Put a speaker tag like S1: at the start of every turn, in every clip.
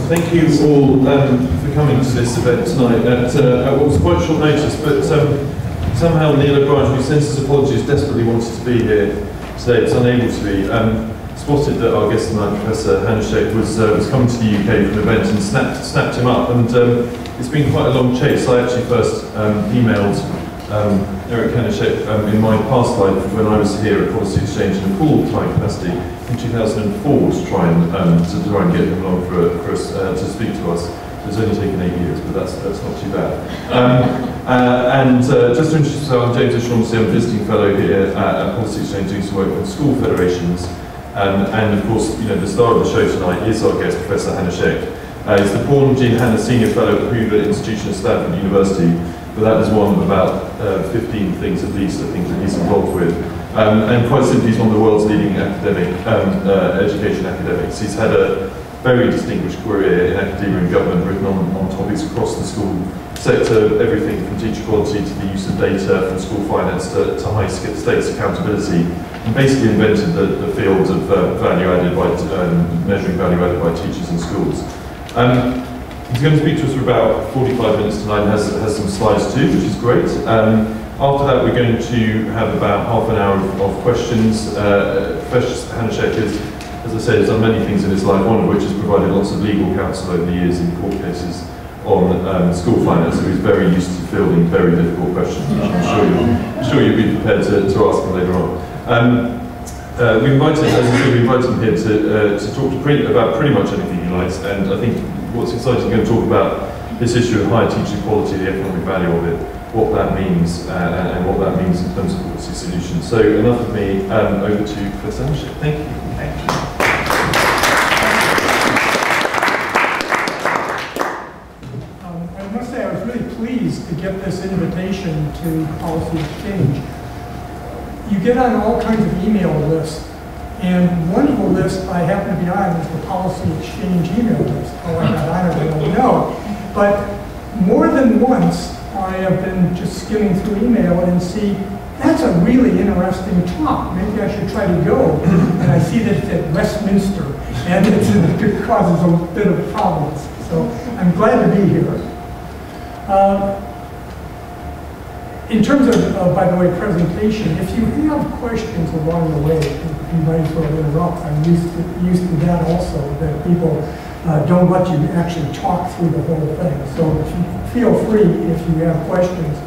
S1: Thank you all for coming to this event tonight at what was quite short notice, but somehow Neil O'Brien, who sends his apologies, desperately wanted to be here today, was unable to be. Spotted that our guest tonight, Professor Hanushek, was coming to the UK for an event and snapped him up, and it's been quite a long chase. I actually first emailed Eric Hanushek in my past life when I was here at Policy Exchange in a full-time capacity in 2004 to try and get him along for us to speak to us. It's only taken 8 years, but that's not too bad. Just to introduce myself, I'm James O'Shaughnessy. I'm a visiting fellow here at Policy Exchange doing some work on school federations. And of course, you know, the star of the show tonight is our guest, Professor Hanushek. He's the Paul Jean Hanna Senior Fellow at the Hoover Institution at Stanford University, but that is one of about 15 things at least, I think, that he's involved with. And quite simply, he's one of the world's leading education academics. He's had a very distinguished career in academia and government, written on topics across the school sector, everything from teacher quality to the use of data, from school finance to high stakes accountability, and basically invented the field of value added by measuring value added by teachers in schools. He's going to speak to us for about 45 minutes tonight and has some slides too, which is great. After that, we're going to have about half an hour of questions. Professor Hanushek is, as I said, has done many things in his life, one of which has provided lots of legal counsel over the years in court cases on school finance, so he's very used to fielding very difficult questions, which I'm sure you'll be prepared to ask him later on. We invited him here to talk about pretty much anything he likes, and I think what's exciting, we're going to talk about this issue of higher teacher quality, the economic value of it, what that means, and what that means in terms of policy solutions. So enough of me, over to Professor Hanushek. Thank you.
S2: Thank you. I must say I was really pleased to get this invitation to Policy Exchange. You get on all kinds of email lists, and one of the lists I happen to be on is the Policy Exchange email list. How I got on it, I don't know. But more than once, I have been just skimming through email and see, that's a really interesting talk. Maybe I should try to go. And I see that it's at Westminster, and it causes a bit of problems. So I'm glad to be here. In terms of, by the way, presentation, if you have questions along the way, you might as well interrupt. I'm used to that also, that people don't let you actually talk through the whole thing. So feel free if you have questions.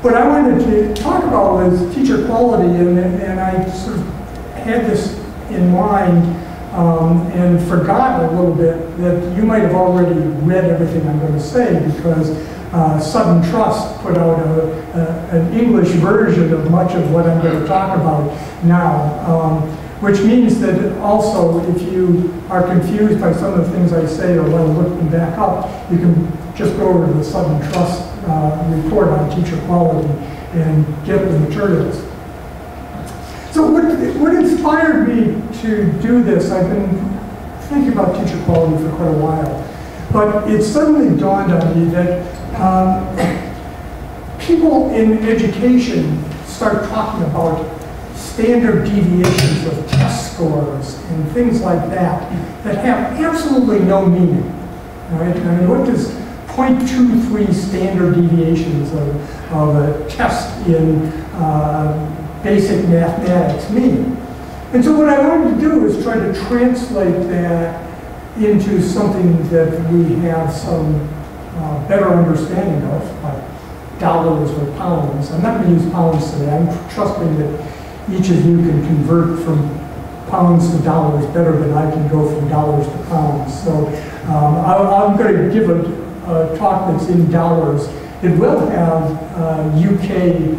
S2: What I wanted to talk about was teacher quality, and I sort of had this in mind and forgot a little bit that you might have already read everything I'm going to say, because Sudden Trust put out an English version of much of what I'm going to talk about now, which means that also if you are confused by some of the things I say or want to look them back up, you can just go over to the Sudden Trust report on teacher quality and get the materials. So what inspired me to do this, I've been thinking about teacher quality for quite a while, but it suddenly dawned on me that people in education start talking about standard deviations of test scores and things like that have absolutely no meaning. Right? I mean, what does 0.23 standard deviations of a test in basic mathematics mean? And so what I wanted to do is try to translate that into something that we have some better understanding of, like dollars or pounds. I'm not going to use pounds today. I'm trusting that each of you can convert from pounds to dollars better than I can go from dollars to pounds. So I'm going to give a talk that's in dollars. It will have UK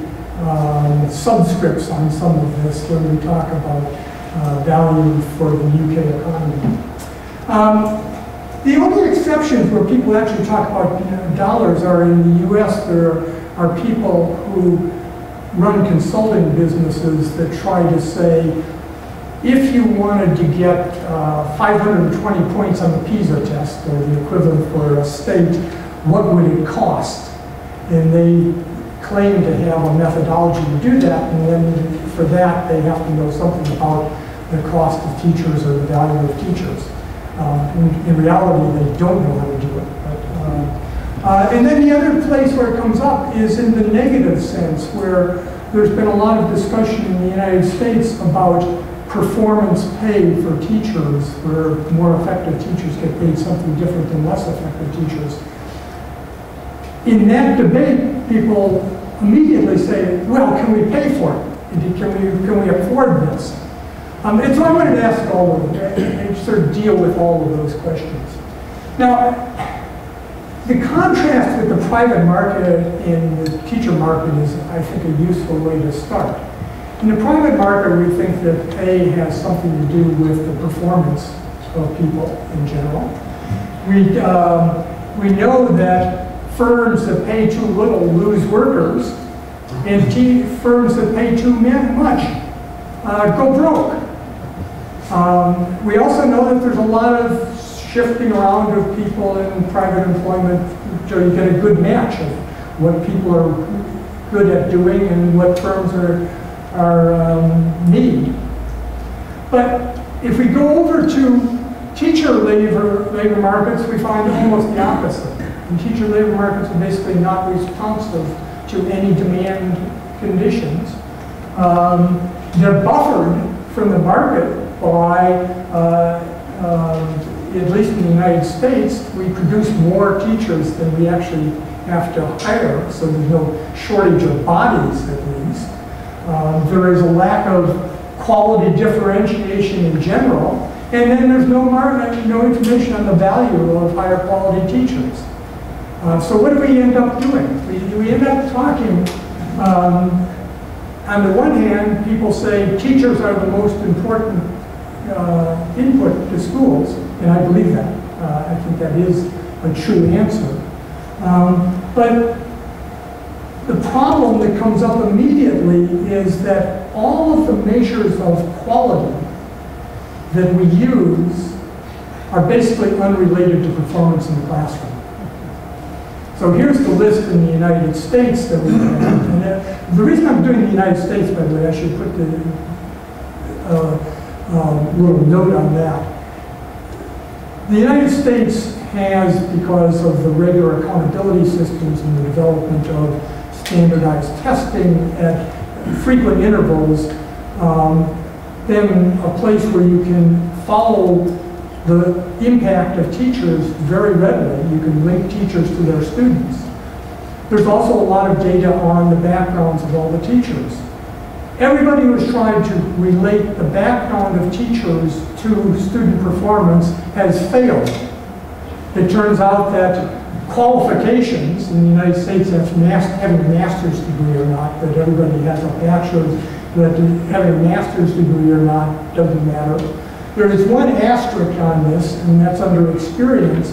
S2: subscripts on some of this when we talk about value for the UK economy. The only exceptions where people actually talk about dollars are in the US. There are people who run consulting businesses that try to say, if you wanted to get 520 points on the PISA test, or the equivalent for a state, what would it cost? And they claim to have a methodology to do that, and then for that they have to know something about the cost of teachers or the value of teachers. In reality, they don't know how to do it. And then the other place where it comes up is in the negative sense, where there's been a lot of discussion in the United States about performance pay for teachers, where more effective teachers get paid something different than less effective teachers. In that debate, people immediately say, well, can we pay for it? Can we afford this? And so I wanted to ask all of them, and sort of deal with all of those questions. Now, the contrast with the private market and the teacher market is, I think, a useful way to start. In the private market, we think that pay has something to do with the performance of people in general. We know that firms that pay too little lose workers, and firms that pay too much go broke. We also know that there's a lot of shifting around of people in private employment, so you get a good match of what people are good at doing and what firms need. But if we go over to teacher labor markets, we find almost the opposite. And teacher labor markets are basically not responsive to any demand conditions. They're buffered from the market by, at least in the United States, we produce more teachers than we actually have to hire, so there's no shortage of bodies at least. There is a lack of quality differentiation in general, and then there's no information on the value of higher quality teachers. So what do we end up doing? We end up talking, on the one hand, people say teachers are the most important input to schools, and I believe that. I think that is a true answer. But the problem that comes up immediately is that all of the measures of quality that we use are basically unrelated to performance in the classroom. So here's the list in the United States that we have. And the reason I'm doing the United States, by the way, I should put the little note on that. The United States has, because of the regular accountability systems and the development of standardized testing at frequent intervals, been a place where you can follow the impact of teachers very readily. You can link teachers to their students. There's also a lot of data on the backgrounds of all the teachers. Everybody who has tried to relate the background of teachers to student performance has failed. It turns out that qualifications in the United States, that's having a master's degree or not, that everybody has a bachelor's, that having a master's degree or not doesn't matter. There is one asterisk on this, and that's under experience.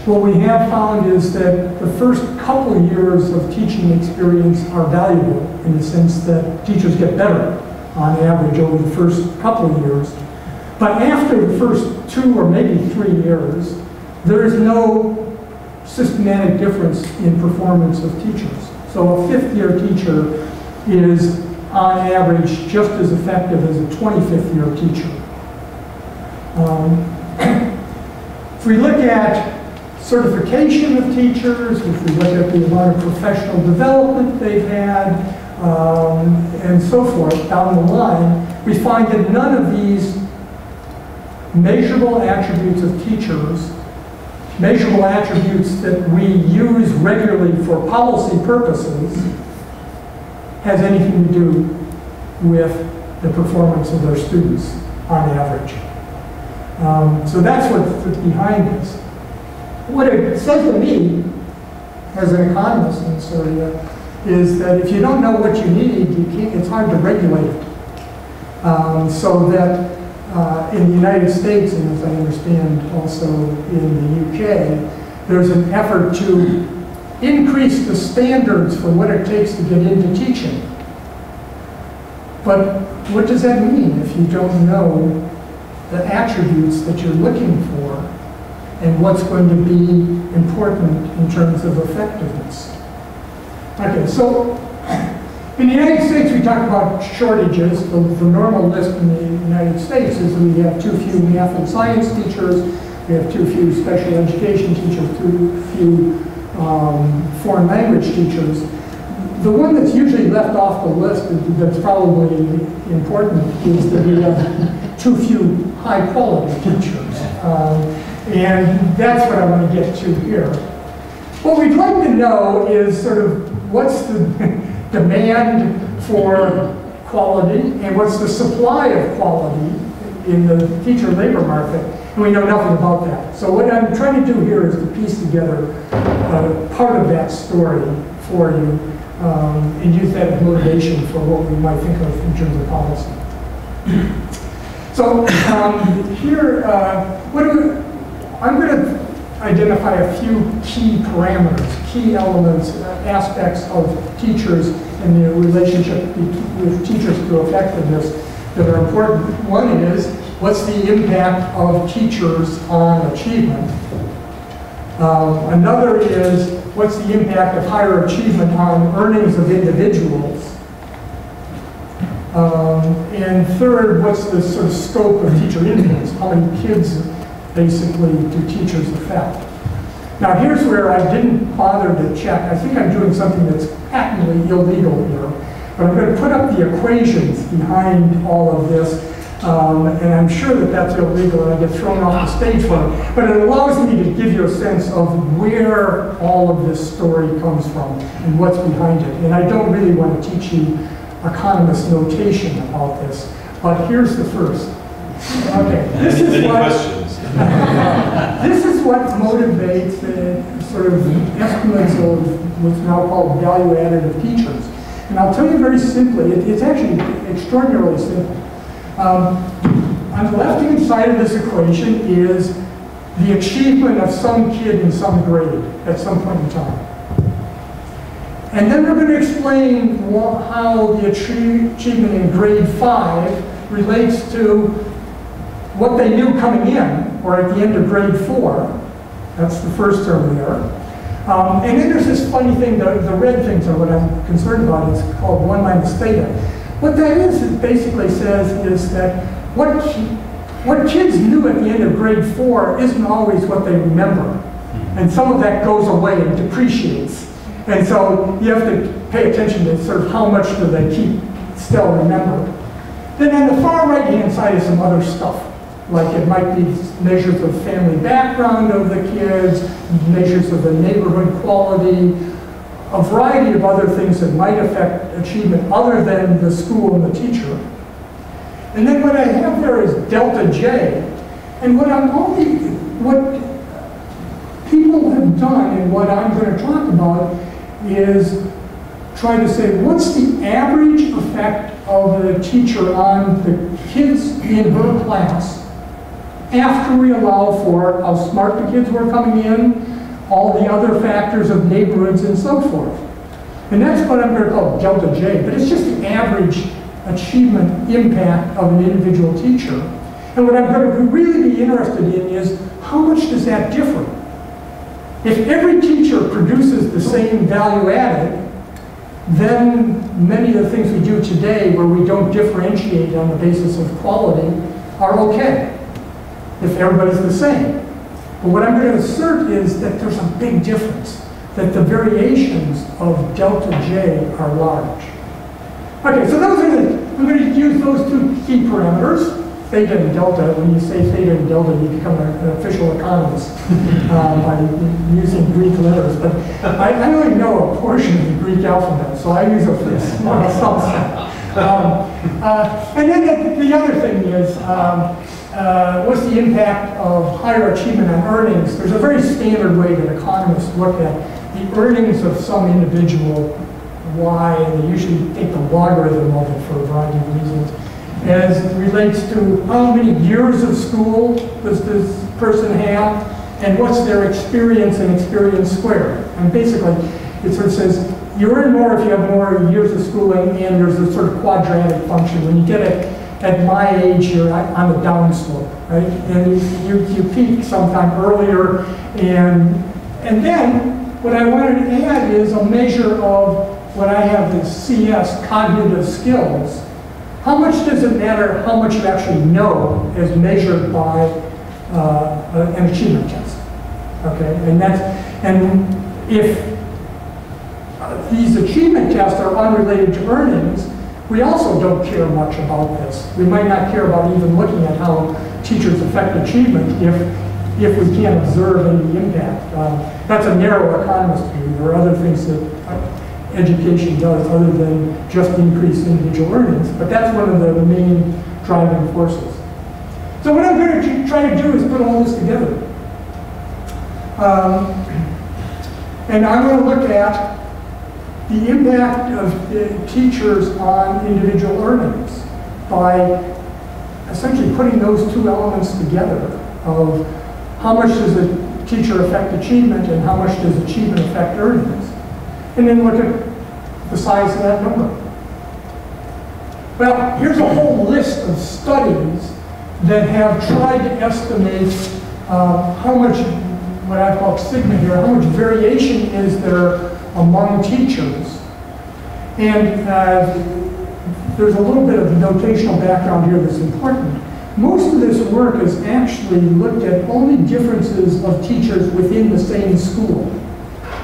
S2: What we have found is that the first couple of years of teaching experience are valuable in the sense that teachers get better on average over the first couple of years. But after the first 2 or maybe 3 years, there is no systematic difference in performance of teachers. So a 5th-year teacher is, on average, just as effective as a 25th-year teacher. If we look at certification of teachers, if we look at the amount of professional development they've had, and so forth down the line, we find that none of these measurable attributes of teachers, measurable attributes that we use regularly for policy purposes, has anything to do with the performance of their students on average. So that's what's behind this. What it says to me, as an economist in this area, is that if you don't know what you need, it's hard to regulate it. So that in the United States, and as I understand also in the UK, there's an effort to increase the standards for what it takes to get into teaching. But what does that mean if you don't know the attributes that you're looking for and what's going to be important in terms of effectiveness? Okay, so in the United States, we talk about shortages. The normal list in the United States is that we have too few math and science teachers, We have too few special education teachers, too few foreign language teachers. The one that's usually left off the list that's probably important is that we have too few high-quality teachers. And that's what I want to get to here. What we'd like to know is sort of what's the demand for quality and what's the supply of quality in the teacher labor market, and we know nothing about that. So what I'm trying to do here is to piece together part of that story for you and use that as motivation for what we might think of in terms of policy. So here, I'm going to identify a few key parameters, key elements, aspects of teachers and the relationship with teachers to effectiveness that are important. One is, what's the impact of teachers on achievement? Another is, what's the impact of higher achievement on earnings of individuals? And third, what's the sort of scope of teacher influence? How many kids basically do teachers affect? Now here's where I didn't bother to check. I think I'm doing something that's patently illegal here, but I'm going to put up the equations behind all of this, and I'm sure that that's illegal and I get thrown off the stage for it, but it allows me to give you a sense of where all of this story comes from and what's behind it. And I don't really want to teach you economist notation about this, but here's the first. Okay, this is what motivates sort of estimates of what's now called value added of teachers. And I'll tell you very simply, it's actually extraordinarily simple. On the left-hand side of this equation is the achievement of some kid in some grade at some point in time. And then we're going to explain how the achievement in grade 5 relates to what they knew coming in, or at the end of grade 4. That's the first term there. And then there's this funny thing, the red things are what I'm concerned about. It's called 1 minus theta. What that is, it basically says is that what kids knew at the end of grade 4 isn't always what they remember. And some of that goes away and depreciates. And so you have to pay attention to sort of how much do they still remember. Then on the far right-hand side is some other stuff. Like it might be measures of family background of the kids, measures of the neighborhood quality, a variety of other things that might affect achievement other than the school and the teacher. And then what I have there is delta J. And what people have done and what I'm going to talk about is try to say, what's the average effect of the teacher on the kids in her class after we allow for how smart the kids were coming in, all the other factors of neighborhoods and so forth. And that's what I'm going to call delta J, but it's just the average achievement impact of an individual teacher. And what I'm going to really be interested in is, how much does that differ? If every teacher produces the same value added, then many of the things we do today where we don't differentiate on the basis of quality are okay, if everybody's the same. But what I'm going to assert is that there's a big difference, that the variations of delta J are large. Okay, so I'm going to use those two key parameters, theta and delta. When you say theta and delta, you become an official economist by using Greek letters. But I only know a portion of the Greek alphabet, so I use a small subset. And then the other thing is, what's the impact of higher achievement on earnings? There's a very standard way that economists look at the earnings of some individual, Y, and they usually take the logarithm of it for a variety of reasons, as it relates to how many years of school does this person have, and what's their experience and experience squared. And basically, it sort of says, you earn more if you have more years of schooling, and there's a sort of quadratic function. When you get it at my age, you're on the downslope, right? And you peak sometime earlier, and then what I wanted to add is a measure of what I have as CS, cognitive skills. How much does it matter how much you actually know as measured by an achievement test. Okay, and if these achievement tests are unrelated to earnings, we also don't care much about this. We might not care about even looking at how teachers affect achievement if we can't observe any impact. That's a narrow economist view. There are other things that education does other than just increase individual earnings, but that's one of the main driving forces. So what I'm going to try to do is put all this together. And I'm going to look at the impact of teachers on individual earnings by essentially putting those two elements together of how much does a teacher affect achievement and how much does achievement affect earnings, and then look at the size of that number. Well, here's a whole list of studies that have tried to estimate how much, what I call sigma here, how much variation is there among teachers. And there's a little bit of notational background here that's important. Most of this work has actually looked at only differences of teachers within the same school.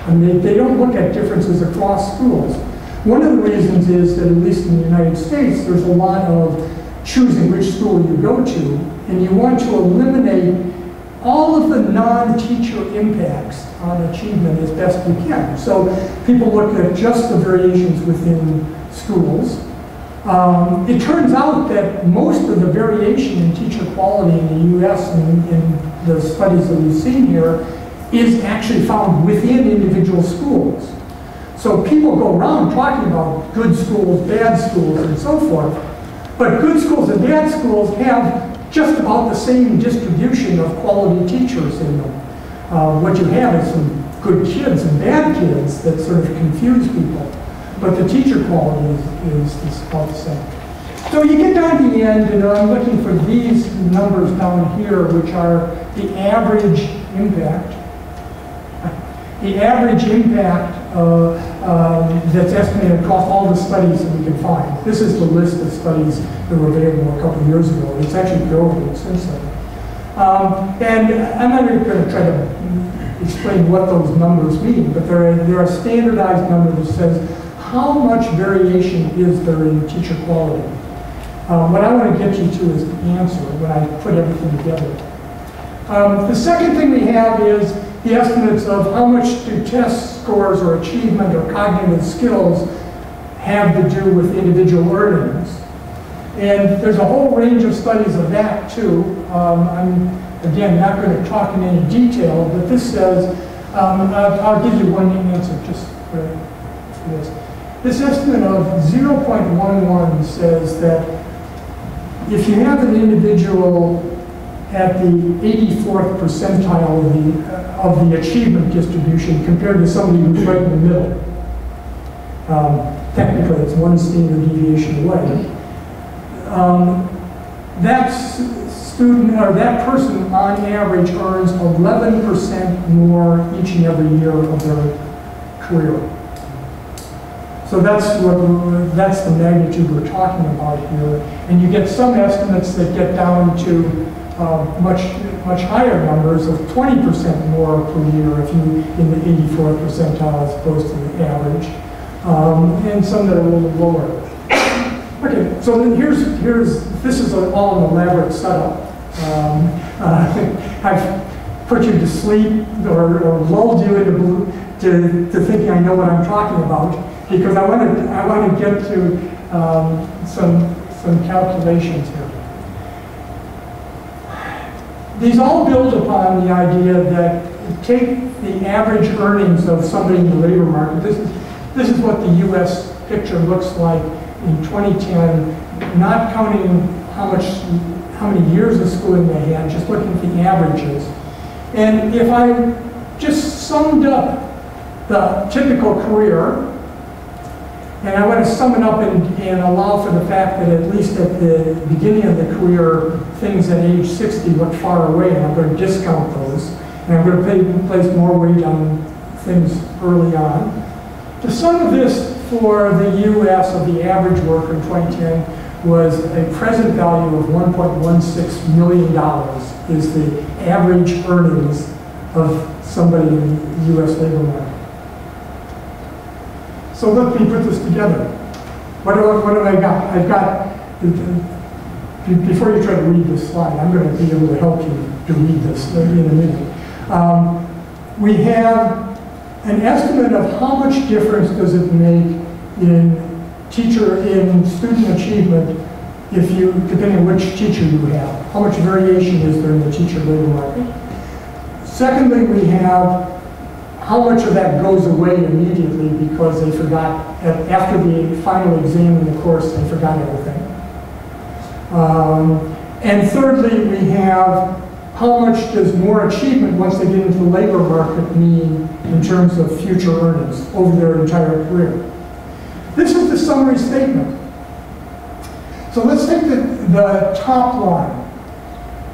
S2: And they don't look at differences across schools. One of the reasons is that, at least in the United States, there's a lot of choosing which school you go to, and you want to eliminate all of the non-teacher impacts on achievement as best you can. So people look at just the variations within schools. It turns out that most of the variation in teacher quality in the US and in the studies that we've seen here is actually found within individual schools. So people go around talking about good schools, bad schools, and so forth, but good schools and bad schools have just about the same distribution of quality teachers in them. What you have is some good kids and bad kids that sort of confuse people. But the teacher quality is about the same. So you get down to the end, and I'm looking for these numbers down here, which are the average impact. The average impact that's estimated across all the studies that we can find. This is the list of studies that were available a couple of years ago. It's actually grown since then. And I'm not even going to try to explain what those numbers mean, but there are standardized numbers that says how much variation is there in teacher quality. What I want to get you to is the answer when I put everything together. The second thing we have is the estimates of how much do test scores or achievement or cognitive skills have to do with individual earnings. And there's a whole range of studies of that too. I'm, again, not going to talk in any detail, but this says, I'll give you one answer just for this. This estimate of 0.11 says that if you have an individual at the 84th percentile of the achievement distribution compared to somebody who's right in the middle, technically it's one standard deviation away, that student or that person on average earns 11% more each and every year of their career. So that's the magnitude we're talking about here. And you get some estimates that get down to much higher numbers of 20% more per year if you in the 84th percentile as opposed to the average, and some that are a little lower. Okay, so then this is all an elaborate setup. I've put you to sleep or lulled you to thinking I know what I'm talking about, because I want to get to some calculations here. These all build upon the idea that take the average earnings of somebody in the labor market. This is what the U.S. picture looks like in 2010, not counting how many years of schooling they had, just looking at the averages. And if I just summed up the typical career, and I want to sum it up and allow for the fact that at least at the beginning of the career, things at age 60 look far away, and I'm going to discount those. And I'm going to place more weight on things early on. The sum of this for the U.S. of the average worker in 2010 was a present value of $1.16 million is the average earnings of somebody in the U.S. labor market. So let me put this together. What have I got? I've got, before you try to read this slide, I'm going to be able to help you to read this in a minute. We have an estimate of how much difference does it make in student achievement if you, depending on which teacher you have. How much variation is there in the teacher labor market? Secondly, we have how much of that goes away immediately because they forgot, after the final exam in the course, they forgot everything. And thirdly, we have how much does more achievement once they get into the labor market mean in terms of future earnings over their entire career. This is the summary statement. So let's take the top line.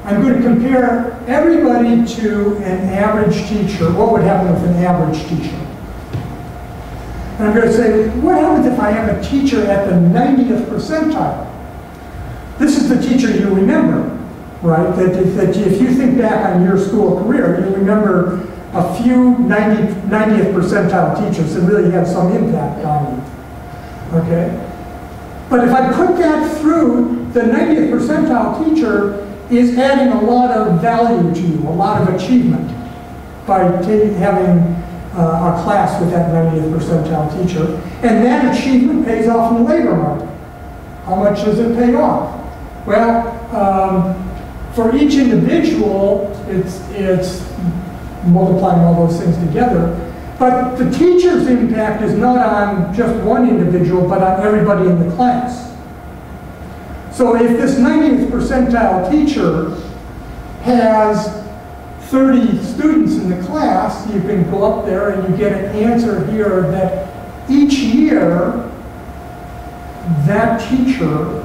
S2: I'm going to compare everybody to an average teacher. What would happen with an average teacher? And I'm going to say, what happens if I have a teacher at the 90th percentile? This is the teacher you remember, right? That if you think back on your school career, you remember a few 90th percentile teachers that really had some impact on you, okay? But if I put that through, the 90th percentile teacher is adding a lot of value to you, a lot of achievement by having a class with that 90th percentile teacher. And that achievement pays off in the labor market. How much does it pay off? Well, for each individual, it's multiplying all those things together. But the teacher's impact is not on just one individual, but on everybody in the class. So if this 90th percentile teacher has 30 students in the class, you can go up there and you get an answer here that each year, that teacher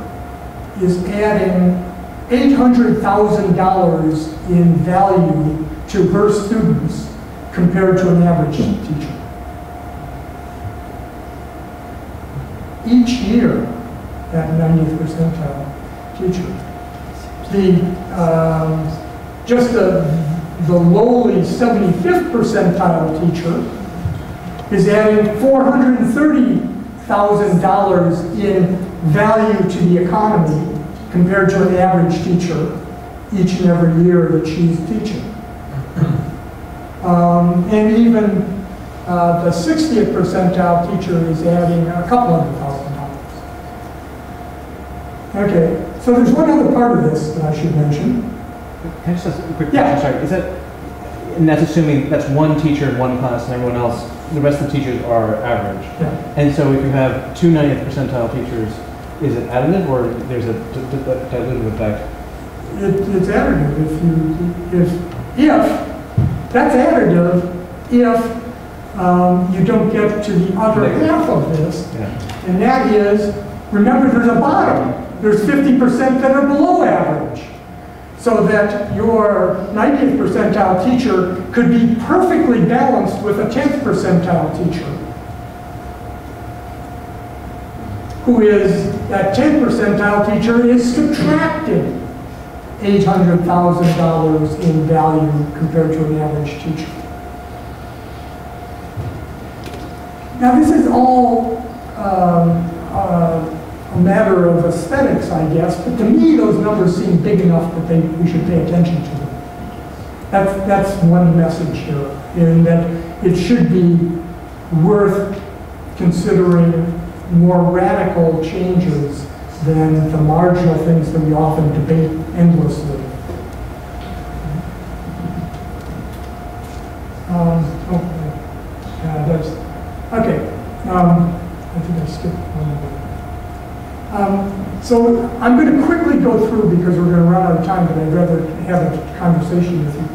S2: is adding $800,000 in value to her students compared to an average teacher. Each year, that 90th percentile teacher. The lowly 75th percentile teacher is adding $430,000 in value to the economy compared to an average teacher each and every year that she's teaching. And even the 60th percentile teacher is adding a couple $100,000. Okay, so there's one other part of this that I should mention.
S3: Can I just ask a quick question? Sorry, is that, and that's assuming that's one teacher in one class and everyone else, the rest of the teachers are average.
S2: Yeah.
S3: And so if you have two 90th percentile teachers, is it additive or there's a dilutive effect?
S2: It's additive if that's additive if you don't get to the other half of this, and that is, remember there's a bottom. There's 50% that are below average. So that your 90th percentile teacher could be perfectly balanced with a 10th percentile teacher, who is, that 10th percentile teacher is subtracting $800,000 in value compared to an average teacher. Now this is all a matter of aesthetics, I guess, but to me those numbers seem big enough that we should pay attention to them. That's one message here, in that it should be worth considering more radical changes than the marginal things that we often debate endlessly. I think I skipped one more. So I'm going to quickly go through because we're going to run out of time, but I'd rather have a conversation with you.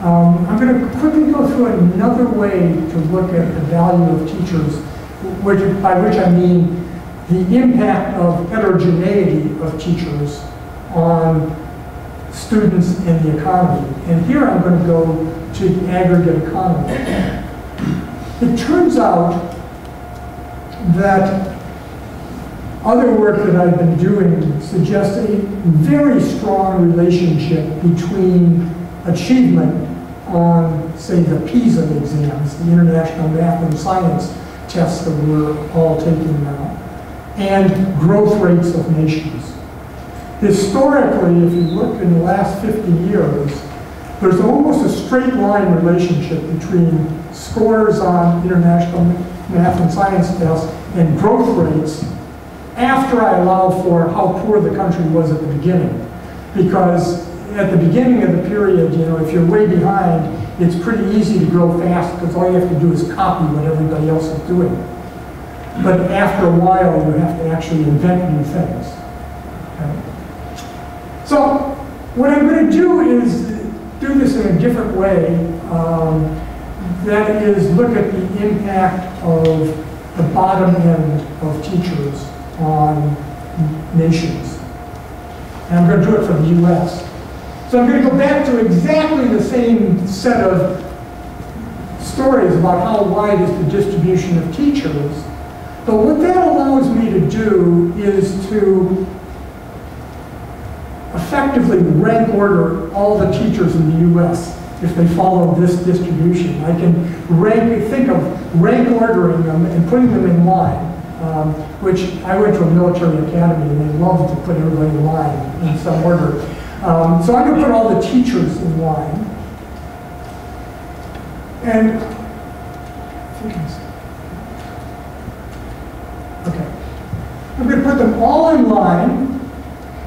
S2: I'm going to quickly go through another way to look at the value of teachers, by which I mean the impact of heterogeneity of teachers on students and the economy. And here I'm going to go to the aggregate economy. It turns out that other work that I've been doing suggests a very strong relationship between achievement on, say, the PISA exams, the International Math and Science tests that we're all taking now, and growth rates of nations. Historically, if you look in the last 50 years, there's almost a straight line relationship between scores on international math and science tests and growth rates after I allow for how poor the country was at the beginning. Because at the beginning of the period, you know, if you're way behind, it's pretty easy to grow fast because all you have to do is copy what everybody else is doing. But after a while, you have to actually invent new things. Okay? So what I'm going to do is do this in a different way. That is, look at the impact of the bottom end of teachers on nations. And I'm going to do it for the US. So I'm going to go back to exactly the same set of stories about how wide is the distribution of teachers. But what that allows me to do is to effectively rank order all the teachers in the US if they follow this distribution. I can think of rank ordering them and putting them in line, which I went to a military academy and they loved to put everybody in line in some order. So I'm going to put all the teachers in line. And okay. I'm going to put them all in line.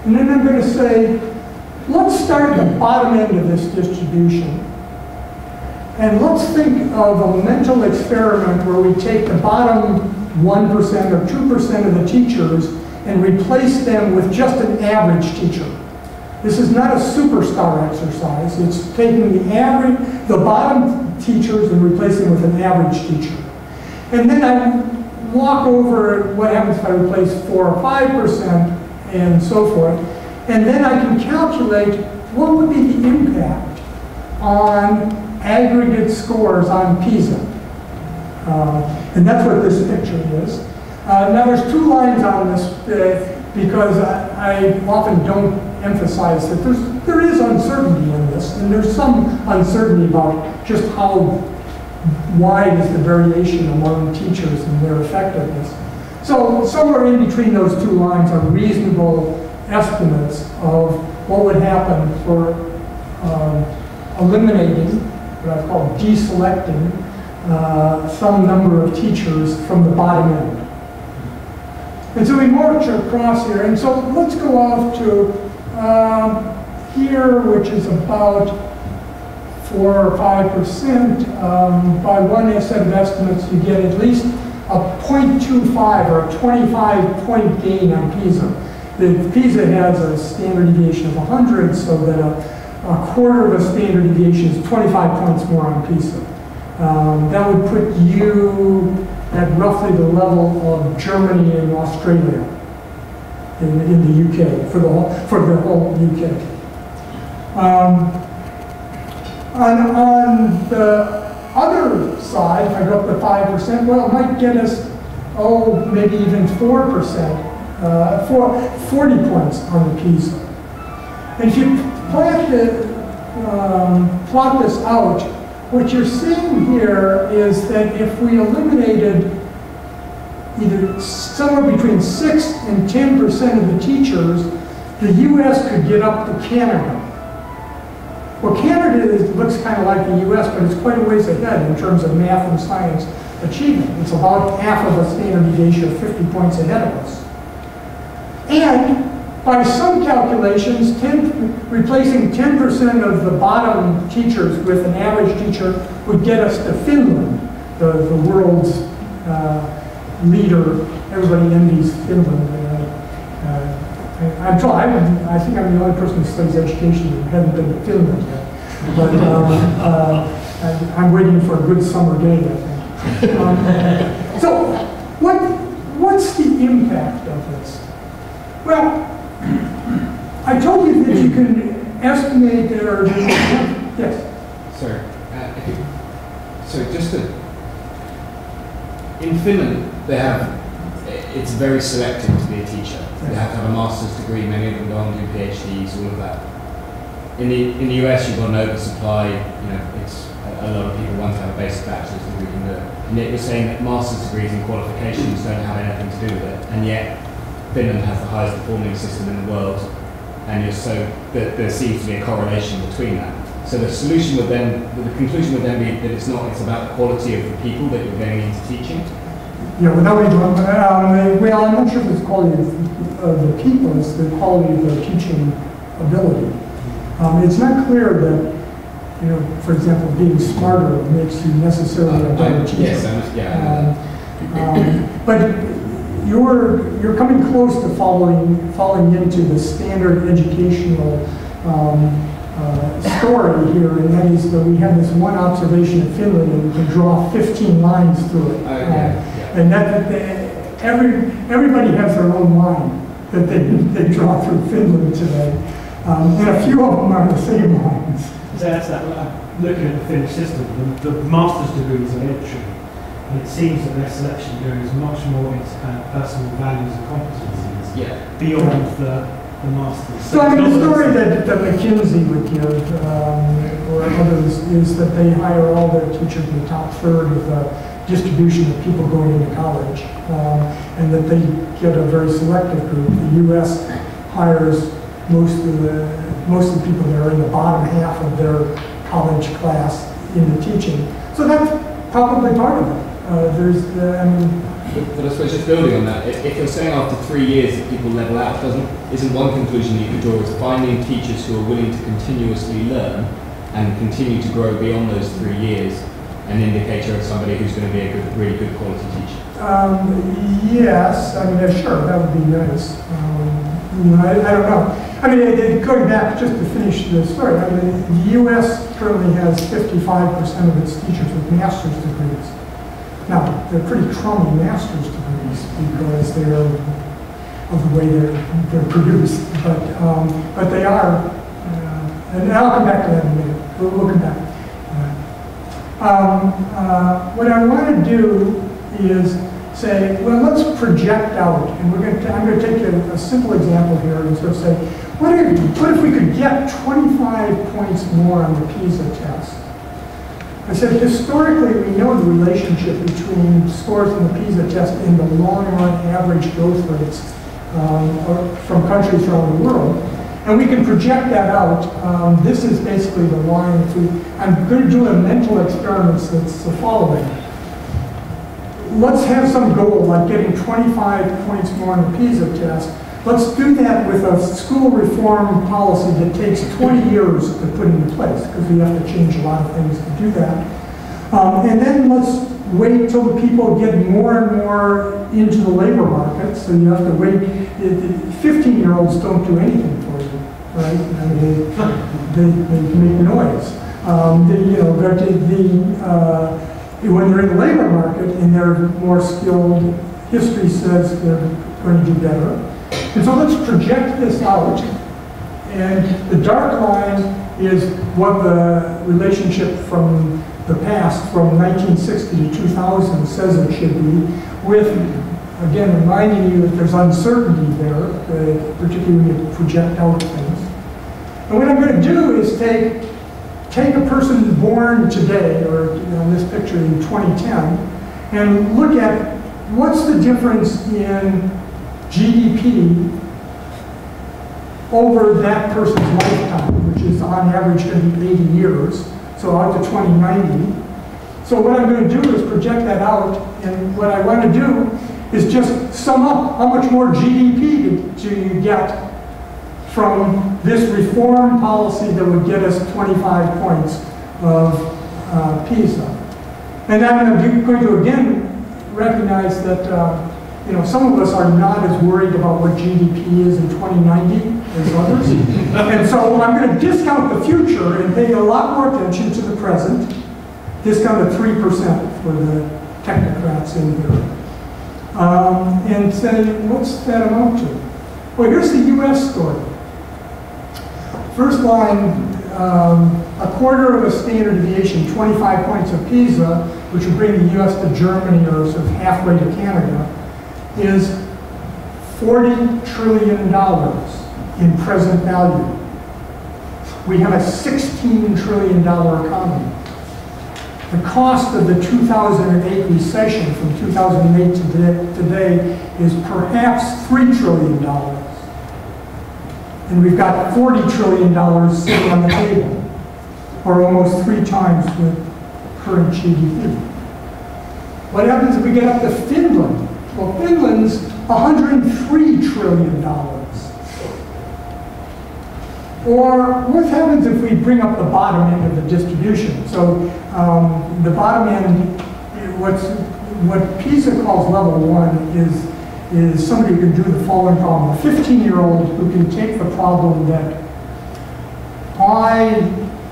S2: And then I'm going to say, let's start at the bottom end of this distribution. And let's think of a mental experiment where we take the bottom 1% or 2% of the teachers and replace them with just an average teacher. This is not a superstar exercise. It's taking the bottom teachers and replacing with an average teacher. And then I walk over what happens if I replace 4 or 5%, and so forth. And then I can calculate what would be the impact on aggregate scores on PISA. And that's what this picture is. Now there's 2 lines on this because I often don't emphasize that there is uncertainty in this, and there's some uncertainty about just how wide is the variation among teachers and their effectiveness. So somewhere in between those 2 lines are reasonable estimates of what would happen for eliminating, what I call deselecting, some number of teachers from the bottom end. And so we march across here, and so let's go off to here, which is about 4 or 5%. By one set of estimates, you get at least a 0.25 or a 25-point gain on PISA. The PISA has a standard deviation of 100, so that a quarter of a standard deviation is 25 points more on PISA. That would put you at roughly the level of Germany and Australia in the UK, for the whole UK. On the other side, if I go up to 5%, well, it might get us, maybe even 4%, 40 points on the PISA. And if you plot this out, what you're seeing here is that if we eliminated either somewhere between 6 and 10% of the teachers, the US could get up to Canada. Well, Canada looks kind of like the US, but it's quite a ways ahead in terms of math and science achievement. It's about half of a standard deviation of 50 points ahead of us. And by some calculations, replacing 10% of the bottom teachers with an average teacher would get us to Finland, the world's leader. Everybody envies Finland. I think I'm the only person who studies education who hasn't been to Finland yet. But I'm waiting for a good summer day, I think. So what's the impact of this? Well, I told you that you can estimate there are... Yes?
S4: Sorry. So just to... In Finland, they have... It's very selective to be a teacher. they have to have a master's degree, many of them go on to do PhDs, all of that. In the US, you've got an oversupply. It's a lot of people want to have a basic bachelor's degree, and yet you're saying that master's degrees and qualifications don't have anything to do with it, and yet Finland has the highest performing system in the world, and there seems to be a correlation between that. So the conclusion would then be that it's about the quality of the people that you're getting into teaching.
S2: Yeah, without me doing, well, I'm not sure if it's quality of the people, it's the quality of their teaching ability. It's not clear that, for example, being smarter makes you necessarily a better teacher.
S4: Yes,
S2: but you're coming close to falling into the standard educational story here, and that is that we have this one observation in Finland, and we can draw 15 lines through it. And that everybody has their own line that they draw through Finland today, and a few of them are the same lines.
S5: So that's that. Looking at the Finnish system, the master's degrees are entry, and it seems that their selection goes much more into kind of personal values and competencies beyond the masters.
S2: So I mean, the story that McKinsey would give, or others, is that they hire all their teachers in the top third of the distribution of people going into college, and that they get a very selective group. The U.S. hires most of the people that are in the bottom half of their college class into teaching. So that's probably part of it.
S4: But I suppose just building on that, if you're saying after 3 years that people level out, isn't one conclusion you could draw is finding teachers who are willing to continuously learn and continue to grow beyond those 3 years an indicator of somebody who's going to be a really good quality teacher?
S2: Yes, I mean, sure, that would be nice. I don't know. I mean, going back just to finish the story, I mean, the U.S. currently has 55% of its teachers with master's degrees. Now, they're pretty crummy master's degrees because they're of the way they're produced, but they are, and I'll come back to that in a minute. We'll come back. What I want to do is say, well, let's project out, and I'm going to take a simple example here and sort of say, what if we could get 25 points more on the PISA test? I said, historically, we know the relationship between scores in the PISA test and the long-run average growth rates from countries around the world. And we can project that out. This is basically the line. I'm going to do a mental experiment that's the following. Let's have some goal, like getting 25 points more on the PISA test. Let's do that with a school reform policy that takes 20 years to put into place, because we have to change a lot of things to do that. And then let's wait till the people get more and more into the labor market. So you have to wait. 15-year-olds don't do anything for you, right? I mean, they make noise. When they're in the labor market and they're more skilled, history says they're going to do better. And so let's project this out. And the dark line is what the relationship from the past, from 1960 to 2000, says it should be, with, again, reminding you that there's uncertainty there, particularly when you project out things. And what I'm going to do is take a person born today, or in this picture in 2010, and look at what's the difference in GDP over that person's lifetime, which is on average going to be 80 years, so out to 2090. So what I'm going to do is project that out, and what I want to do is just sum up how much more GDP do you get from this reform policy that would get us 25 points of PISA. And I'm going to again recognize that some of us are not as worried about what GDP is in 2090 as others. And so I'm going to discount the future and pay a lot more attention to the present. Discount at 3% for the technocrats in here. And say, what's that amount to? Well, here's the US story. First line, a quarter of a standard deviation, 25 points of PISA, which would bring the US to Germany or sort of halfway to Canada, is $40 trillion in present value. We have a $16 trillion economy. The cost of the 2008 recession from 2008 to today is perhaps $3 trillion. And we've got $40 trillion sitting on the table, or almost 3 times the current GDP. What happens if we get up to Finland? Well, Finland's $103 trillion. Or what happens if we bring up the bottom end of the distribution? So the bottom end, what PISA calls level 1 is somebody who can do the following problem. A 15-year-old who can take the problem that I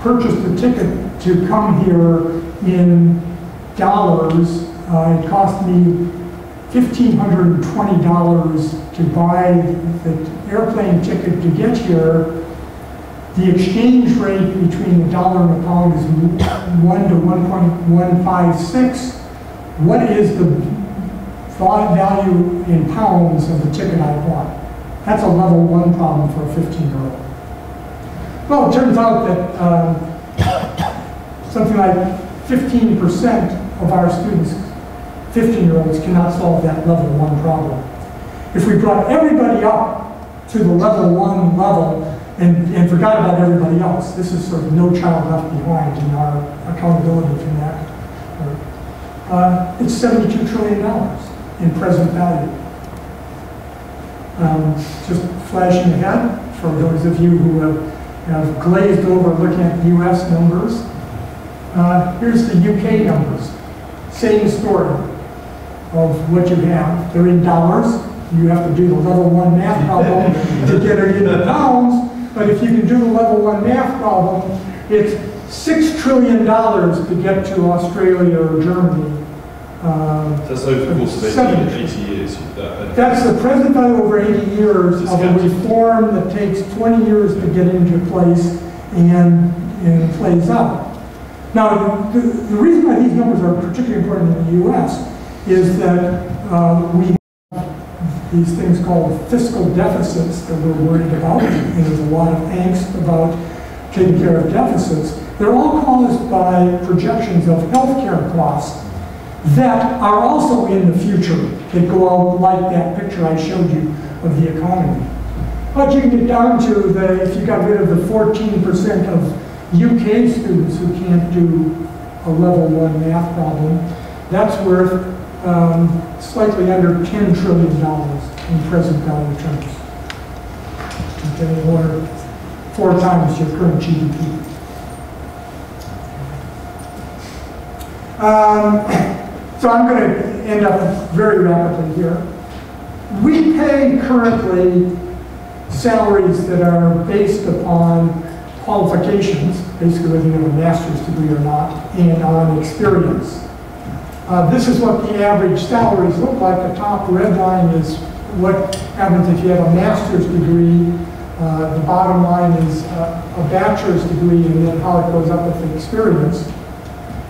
S2: purchased a ticket to come here in dollars. It cost me $1,520 to buy the airplane ticket to get here. The exchange rate between the dollar and the pound is 1 to 1.156. What is the value in pounds of the ticket I bought? That's a level 1 problem for a 15-year-old. Well, it turns out that something like 15% of our students, 15-year-olds, cannot solve that level 1 problem. If we brought everybody up to the level 1 level and forgot about everybody else, this is sort of no child left behind in our accountability from that. It's $72 trillion in present value. Just flashing ahead for those of you who have glazed over looking at US numbers. Here's the UK numbers. Same story of what you have. They're in dollars. You have to do the level 1 math problem to get it into pounds. But if you can do the level 1 math problem, it's $6 trillion to get to Australia or Germany.
S1: That's over the course of 80 years.
S2: That's the present value over 80 years of a reform that takes 20 years to get into place and plays out. Now, the reason why these numbers are particularly important in the US is that we have these things called fiscal deficits that we're worried about, and there's a lot of angst about taking care of deficits. They're all caused by projections of healthcare costs that are also in the future, that go out like that picture I showed you of the economy. But you can get down to if you got rid of the 14% of UK students who can't do a level 1 math problem, that's worth slightly under $10 trillion in present value terms. Okay, or 4 times your current GDP. So I'm going to end up very rapidly here. We pay currently salaries that are based upon qualifications, basically whether you have a master's degree or not, and on experience. This is what the average salaries look like. The top red line is what happens if you have a master's degree. The bottom line is a bachelor's degree, and then how it goes up with the experience.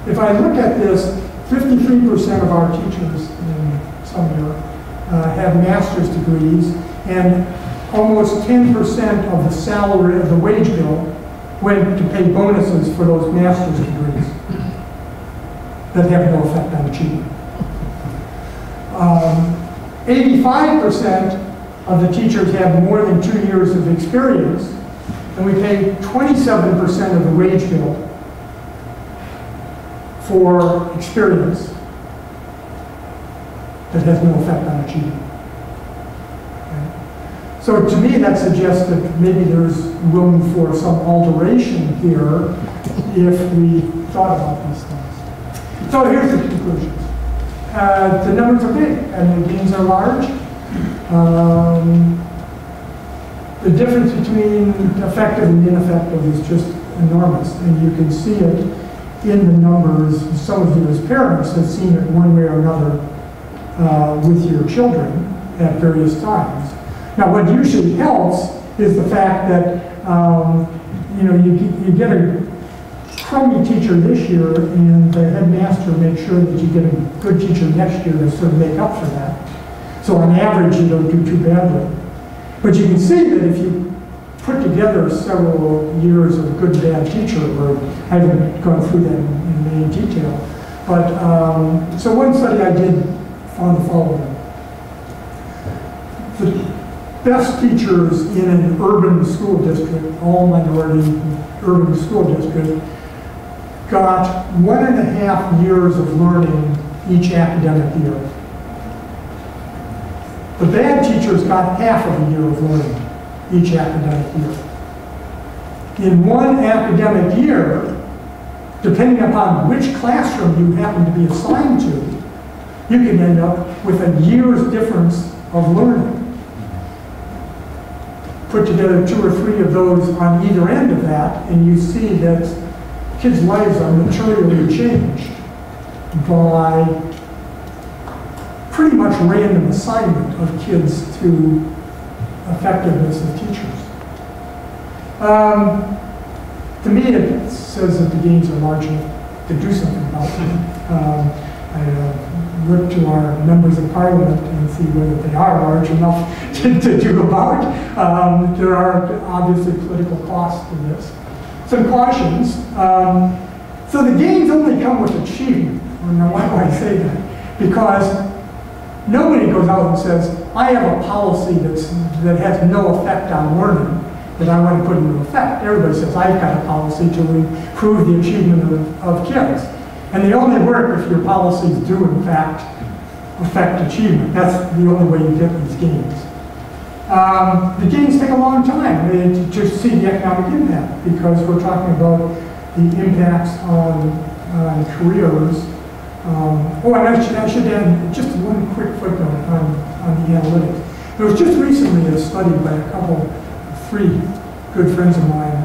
S2: If I look at this, 53% of our teachers in some year have master's degrees, and almost 10% of the salary of the wage bill went to pay bonuses for those master's degrees that have no effect on achievement. 85% of the teachers have more than 2 years of experience, and we pay 27% of the wage bill for experience that has no effect on achievement. Okay. So to me, that suggests that maybe there's room for some alteration here if we thought about these things. So here's the conclusions. The numbers are big and the gains are large. The difference between effective and ineffective is just enormous, and you can see it in the numbers. Some of you as parents have seen it one way or another with your children at various times. Now, what usually helps is the fact that you get a crummy teacher this year, and the headmaster makes sure that you get a good teacher next year to sort of make up for that. So on average, you don't do too badly. But you can see that if you put together several years of good bad teacher, or I haven't gone through that in any detail, but so one study I did found the following. The best teachers in an urban school district, all minority urban school district, got 1.5 years of learning each academic year. The bad teachers got half of a year of learning each academic year. In one academic year, depending upon which classroom you happen to be assigned to, you can end up with a year's difference of learning. Put together 2 or 3 of those on either end of that, and you see that kids' lives are materially changed by pretty much random assignment of kids to effectiveness of teachers. To me, it says that the gains are large enough to do something about them. I look to our members of parliament and see whether they are large enough to do about. There are obviously political costs to this. Some cautions. So the gains only come with achievement. Now, why do I say that? Because nobody goes out and says, I have a policy that has no effect on learning that I want to put into effect. Everybody says, I've got a policy to improve the achievement of kids. And they only work if your policies do, in fact, affect achievement. That's the only way you get these gains. The gains take a long time to see the economic impact, because we're talking about the impacts on careers. And I should add just one quick footnote on the analytics. There was just recently a study by a couple, 3 good friends of mine,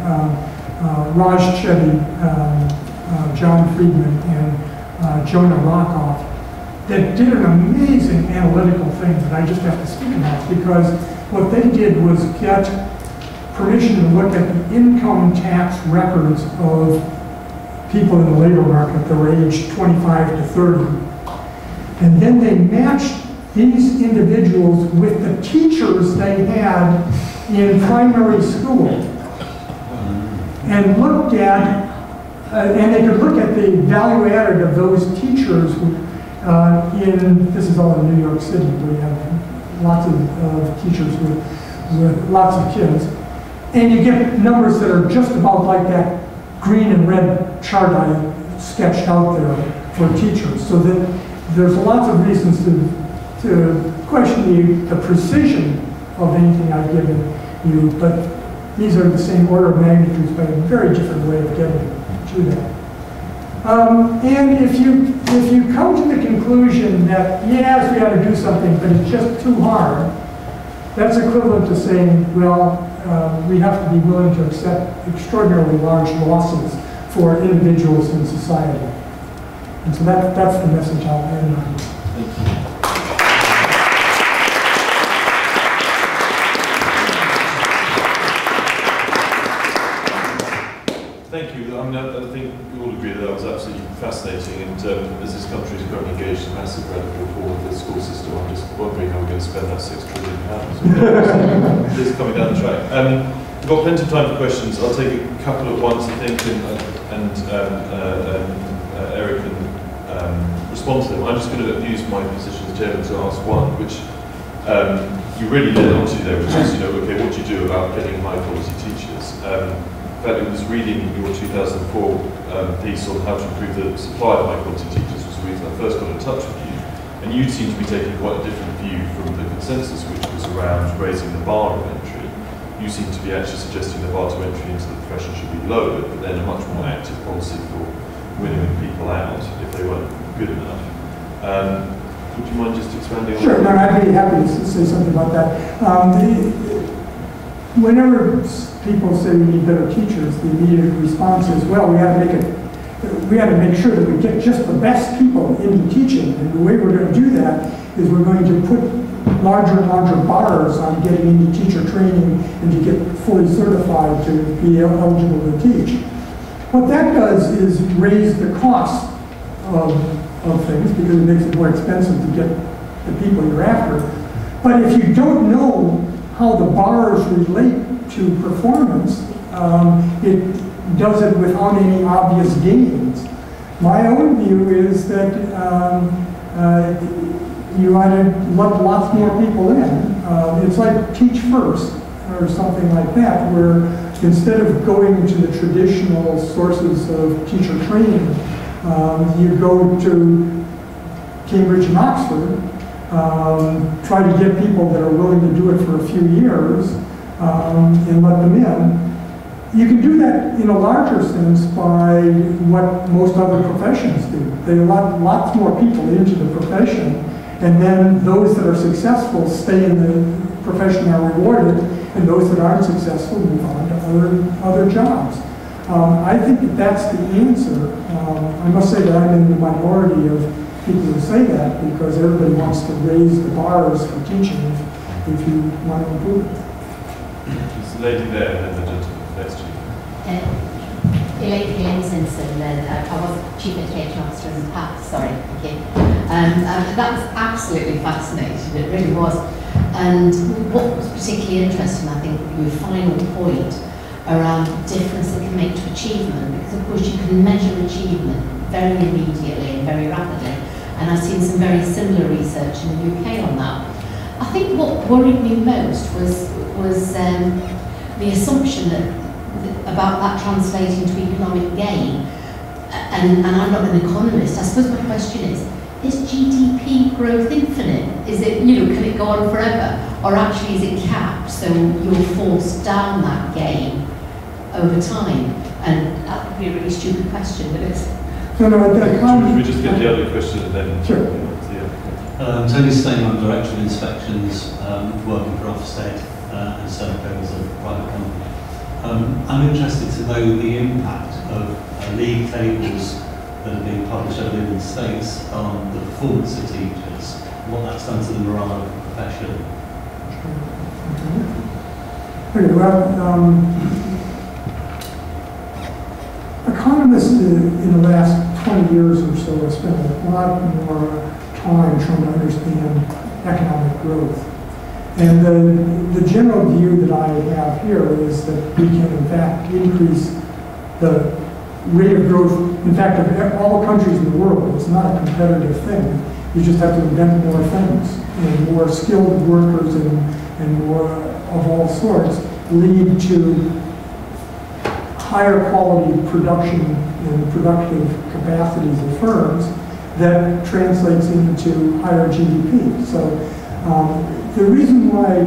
S2: Raj Chetty, John Friedman, and Jonah Rockoff, that did an amazing analytical thing that I just have to speak about, because what they did was get permission to look at the income tax records of people in the labor market that were aged 25 to 30. And then they matched these individuals with the teachers they had in primary school, and looked at, and they could look at the value added of those teachers this is all in New York City, where you have lots of teachers with lots of kids. And you get numbers that are just about like that green and red chart I sketched out there for teachers. So that there's lots of reasons to question the precision of anything I've given you, but these are the same order of magnitudes, but a very different way of getting to that. And if you come to the conclusion that, yes, we ought to do something, but it's just too hard, that's equivalent to saying, well, we have to be willing to accept extraordinarily large losses for individuals in society. And so that's the message I'll end on.
S1: Thank you. Thank you. I think we all agree that was absolutely fascinating, and as this country is currently engaged in massive radical reform of the school system, I'm just wondering how we're going to spend that £6 trillion. This is coming down the track. We've got plenty of time for questions. I'll take a couple at once, I think, and Eric can respond to them. I'm just going to use my position as chairman to ask one, which you really led on to there, which is, okay, what do you do about getting high-quality teachers? In fact, I was reading your 2004 piece on how to improve the supply of high-quality teachers was the reason I first got in touch with you. And you seem to be taking quite a different view from the consensus, which was around raising the bar of entry. You seem to be actually suggesting the bar to entry into the profession should be lowered, but then a much more active policy for winning people out if they weren't good enough. Would you mind just expanding on that?
S2: Sure, no, I'd be happy to say something about that. Whenever people say we need better teachers, the immediate response is, well, we have to make sure that we get just the best people into teaching. And the way we're going to do that is we're going to put larger and larger bars on getting into teacher training and to get fully certified to be eligible to teach. What that does is raise the cost of things, because it makes it more expensive to get the people you're after. But if you don't know how the bars relate to performance, it does it without any obvious gains. My own view is that you ought to let lots more people in. It's like teach first or something like that, where instead of going to the traditional sources of teacher training, you go to Cambridge and Oxford, try to get people that are willing to do it for a few years and let them in. You can do that in a larger sense by what most other professions do. They let lots more people into the profession, and then those that are successful stay in the profession are rewarded, and those that aren't successful move on to other jobs. I think that that's the answer. I must say that I'm in the minority of people who say that, because everybody wants to raise the bars for teaching if you want to improve it.
S1: It's the lady there, and then the gentleman next to you.
S6: Elaine Simpson, I was Chief Education Officer in the past, sorry, thank you. That was absolutely fascinating, it really was. And what was particularly interesting, I think, your final point around the difference it can make to achievement, because of course you can measure achievement very immediately and very rapidly, and I've seen some very similar research in the UK on that. I think what worried me most was the assumption that about that translating to economic gain, and I'm not an economist. I suppose my question is GDP growth infinite? Is it, can it go on forever? Or actually is it capped, so you'll force down that gain over time? And that would be a really stupid question, but it's...
S1: No, should we just get the other question and then...
S2: Sure.
S7: Tony Stain, I'm Director of Inspections, working for Ofsted and Serco as a private company. I'm interested to know the impact of league tables that are being published over in the States on the performance of teachers, what that's done to the morale of the profession.
S2: Okay, well, economists in the last 20 years or so have spent a lot more time trying to understand economic growth. And the general view that I have here is that we can, in fact, increase the rate of growth, in fact, of all countries in the world. It's not a competitive thing. You just have to invent more things, and more skilled workers and more of all sorts lead to higher quality production and productive capacities of firms that translates into higher GDP. So the reason why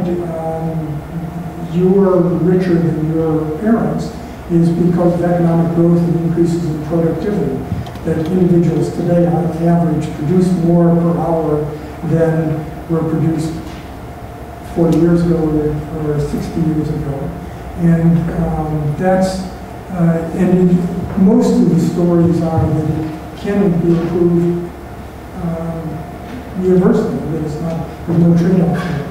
S2: you're richer than your parents is because of economic growth and increases in productivity. That individuals today, on average, produce more per hour than were produced 40 years ago or 60 years ago. And and most of the stories are that it can be improved universally, that it's not, there's no trade-off there.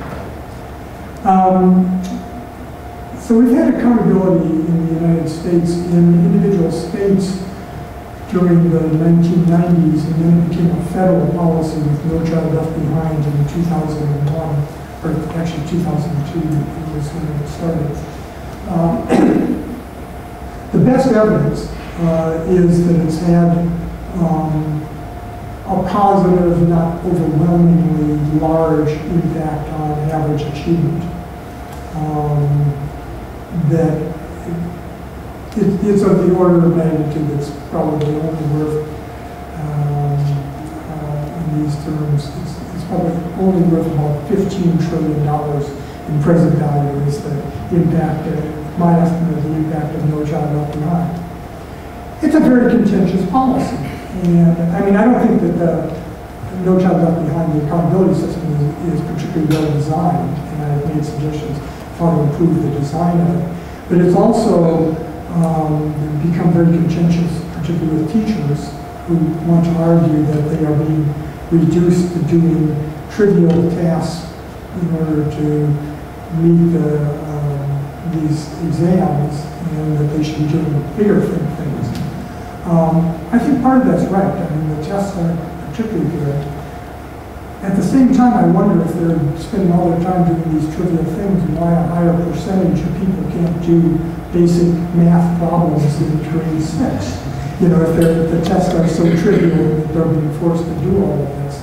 S2: So we've had accountability in the United States in individual states during the 1990s, and then it became a federal policy with No Child Left Behind in 2001, or actually 2002 was when it started. The best evidence is that it's had a positive, not overwhelmingly large impact on average achievement. That it's of the order of magnitude that's probably only worth, in these terms, it's probably only worth about $15 trillion in present value is the impact, my estimate of the impact of No Child Left Behind. It's a very contentious policy. And I mean, I don't think that the No Child Left Behind, the accountability system is particularly well designed, and I've made suggestions how to improve the design of it. But it's also become very contentious, particularly with teachers who want to argue that they are being reduced to doing trivial tasks in order to meet these exams, and that they should be doing bigger things. I think part of that's right. I mean, the tests aren't particularly good. At the same time, I wonder if they're spending all their time doing these trivial things and why a higher percentage of people can't do basic math problems in grade 6. You know, if the tests are so trivial that they're being forced to do all of this.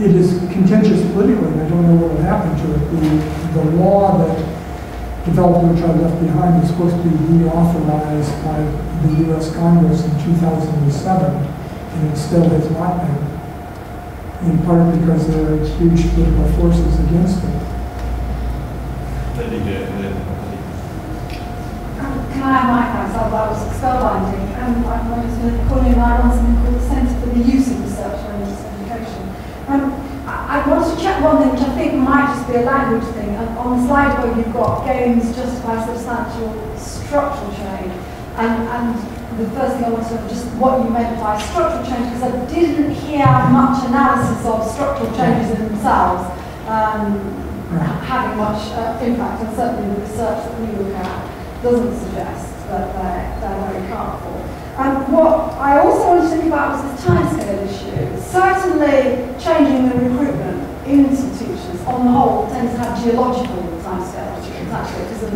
S2: It is contentious politically, and I don't know what will happen to it. The law that developed, which I left behind, is supposed to be reauthorized by the U.S. Congress in 2007. And it still has not been, in part because there are huge political forces against it.
S8: Can I have my thanks? I was spellbinding, and I was calling I run something called the Centre for the Use of Research and Education. I wanted to check one thing, which I think might just be a language thing. And on the slide where you've got gains justify substantial structural change, and the first thing I wanted to know was just what you meant by structural change, because I didn't hear much analysis of structural changes in themselves having much impact, and certainly the research that we look at doesn't suggest that they're very powerful. And what I also wanted to think about was this timescale issue. Certainly changing the recruitment into teachers on the whole tends to have geological timescale issues, actually, because of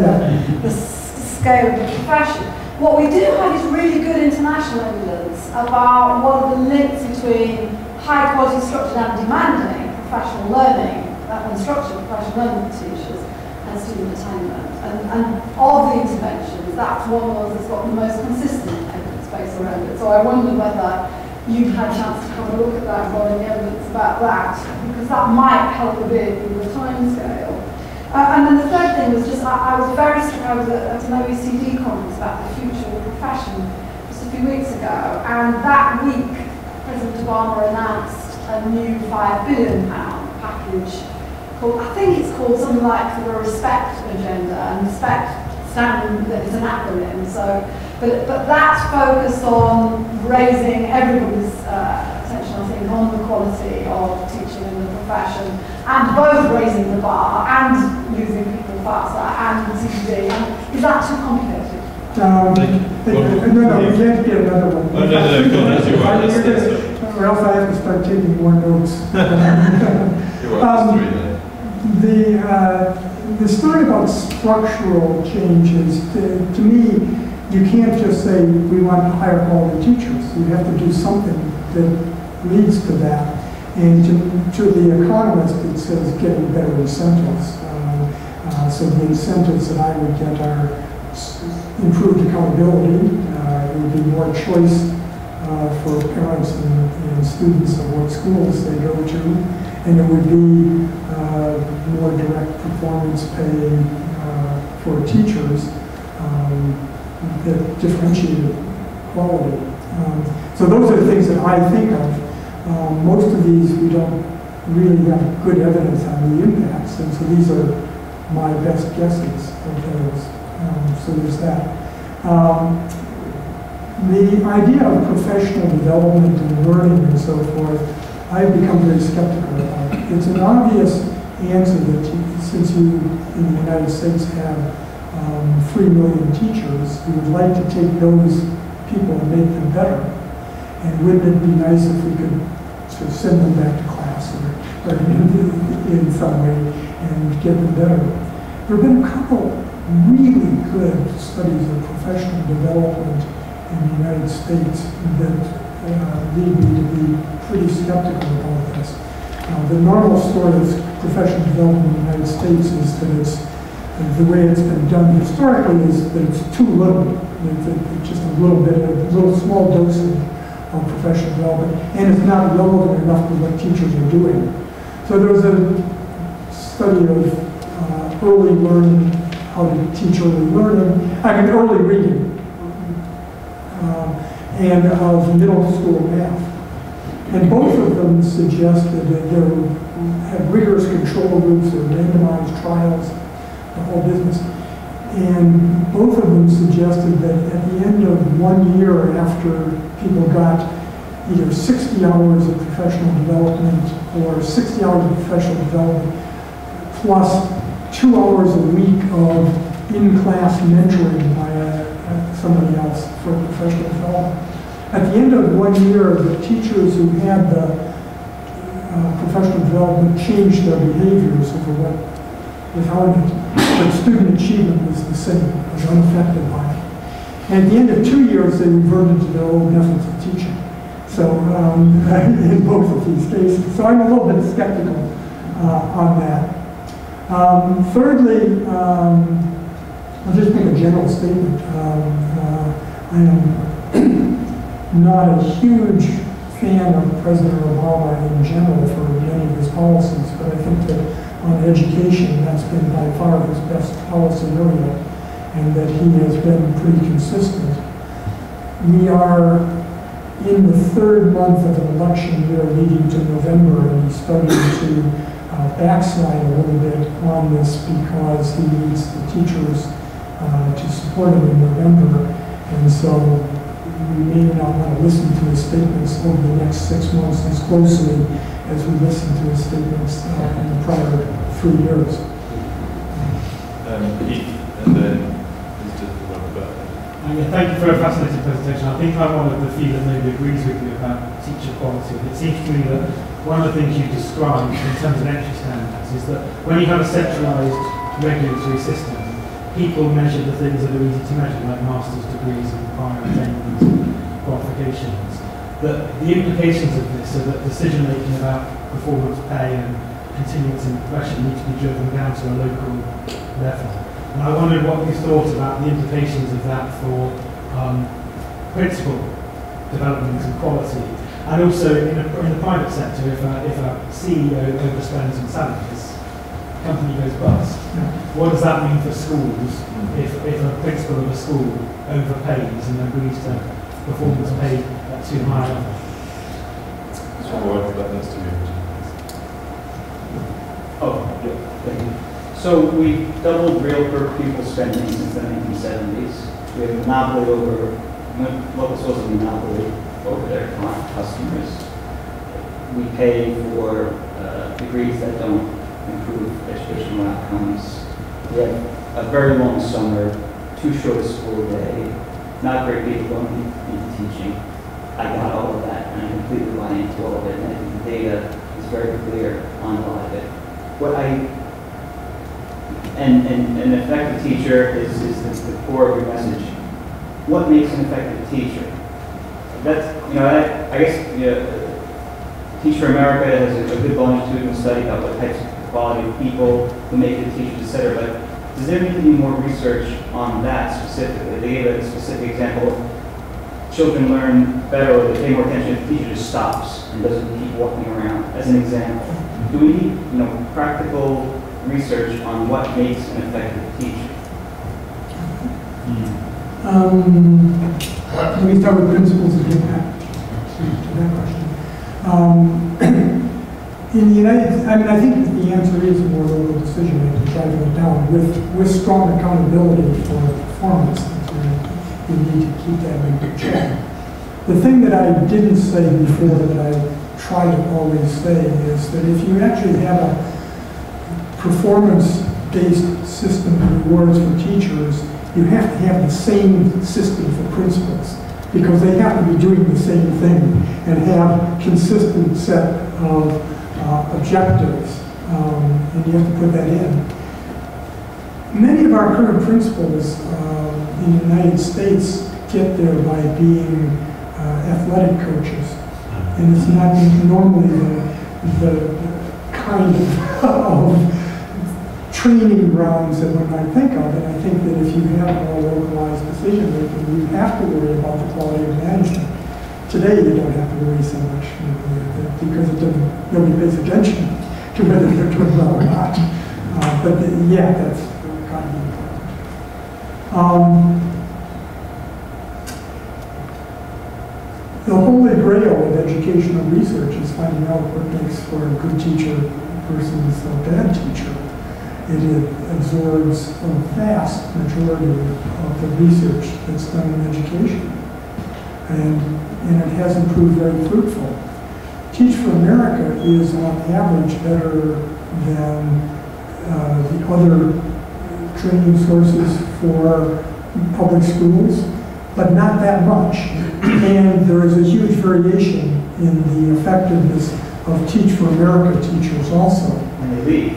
S8: the scale of the profession. What we do have is really good international evidence about what are the links between high quality structured and demanding professional learning, and structured professional learning for teachers, and student attainment. And of the interventions, that's one of the ones that's got the most consistent evidence base around it. So I wonder whether you've had a chance to have a look at that and got any evidence about that, because that might help a bit with the timescale. And then the third thing was just, I was very struck, I was at an OECD conference about the future of the profession just a few weeks ago, and that week President Obama announced a new £5 billion package called, I think it's called something like the Respect Agenda, and Respect standing is an acronym, so, but that's focused on raising everybody's attention, I think, on the quality of teaching in the profession, and both raising the bar and using people faster and CPD. Is that too complicated?
S2: No, we can't get another one.
S1: Oh, no, go on, as you are.
S2: Or else I have to start taking more notes. The story about structural changes, to me, you can't just say we want higher quality teachers. You have to do something that leads to that. And to the economist, it says getting better incentives. So the incentives that I would get are improved accountability. It would be more choice for parents and students of what schools they go to. And it would be more direct performance pay for teachers that differentiated quality. So those are the things that I think of. Most of these we don't really have good evidence on the impacts, and so these are my best guesses of those. So there's that. The idea of professional development and learning and so forth, I've become very skeptical about. It's an obvious answer that since you in the United States have 3 million teachers, you would like to take those people and make them better. And wouldn't it be nice if we could sort of send them back to class or in some way and get them better? There have been a couple really good studies of professional development in the United States that lead me to be pretty skeptical about this. The normal story of professional development in the United States is that it's the way it's been done historically is that it's too little. It's just a little bit, a little small dosage of professional development, and it's not relevant enough to what teachers are doing. So there was a study of early learning, how to teach early learning, early reading, and of middle school math. And both of them suggested that there had rigorous control groups or randomized trials, the whole business. And both of them suggested that at the end of 1 year after people got either 60 hours of professional development or 60 hours of professional development plus 2 hours a week of in-class mentoring by somebody else for professional development, At the end of 1 year, the teachers who had the professional development changed their behaviors over what without it, but student achievement was the same, was unaffected by it. And at the end of 2 years, they reverted to their old methods of teaching. So in both of these cases. So I'm a little bit skeptical on that. Thirdly, I'll just make a general statement. I am not a huge fan of President Obama in general for many of his policies, but I think that on education, that's been by far his best policy area, and that he has been pretty consistent. We are in the third month of an election year leading to November, and he's starting to backslide a little bit on this because he needs the teachers to support him in November. And so we may not want to listen to his statements over the next 6 months as closely as we listened to his statements in the prior 3 years.
S1: And then
S5: thank you for a fascinating presentation. I think I'm one of the few that maybe agrees with you about teacher quality. It seems to me that one of the things you described in terms of entry standards is that when you have a centralised regulatory system, people measure the things that are easy to measure, like master's degrees and prior attainment qualifications. That the implications of this are that decision making about performance pay and continuance in progression need to be driven down to a local level. And I wondered what you thought about the implications of that for principal development and quality. And also in the private sector, if a CEO overspends on salaries, the company goes bust. What does that mean for schools if a principal of a school overpays and agrees to performance pay at too high a level?
S9: So we doubled real per pupil spending since the 1970s. We have a monopoly over, local schools have a monopoly over their customers. We pay for degrees that don't improve educational outcomes. We have a very long summer, too short a school day, not great people going into teaching. I got all of that, and I completely buy into all of it, and I think the data is very clear on a lot of it. An effective teacher is the core of your message. What makes an effective teacher? That's, I guess Teach for America has a good longitudinal study about what types of quality of people who make good teachers, etc. But does there need to be more research on that specifically? They gave a specific example of children learn better or they pay more attention if the teacher just stops and doesn't keep walking around, as an example. Do we need practical research on what makes an effective teacher?
S2: Let me start with principles of impact to that question. In the United, I think that the answer is more local decision making, driving it down with strong accountability for performance. We need to keep that in good check. The thing that I didn't say before that I try to always say is that if you actually have a performance-based system of rewards for teachers, you have to have the same system for principals, because they have to be doing the same thing and have consistent set of objectives, and you have to put that in. Many of our current principals in the United States get there by being athletic coaches, and it's not normally the kind of training grounds that one might think of. And I think that if you have more localized decision making, you have to worry about the quality of management. Today, you don't have to worry so much because nobody pays attention to whether they're doing well or not. Yeah, that's got to be important. The holy grail of educational research is finding out what makes for a good teacher versus a bad teacher. It absorbs a vast majority of the research that's done in education, and it hasn't proved very fruitful. Teach for America is on average better than the other training sources for public schools. but not that much. And there is a huge variation in the effectiveness of Teach for America teachers also.
S9: And they leave.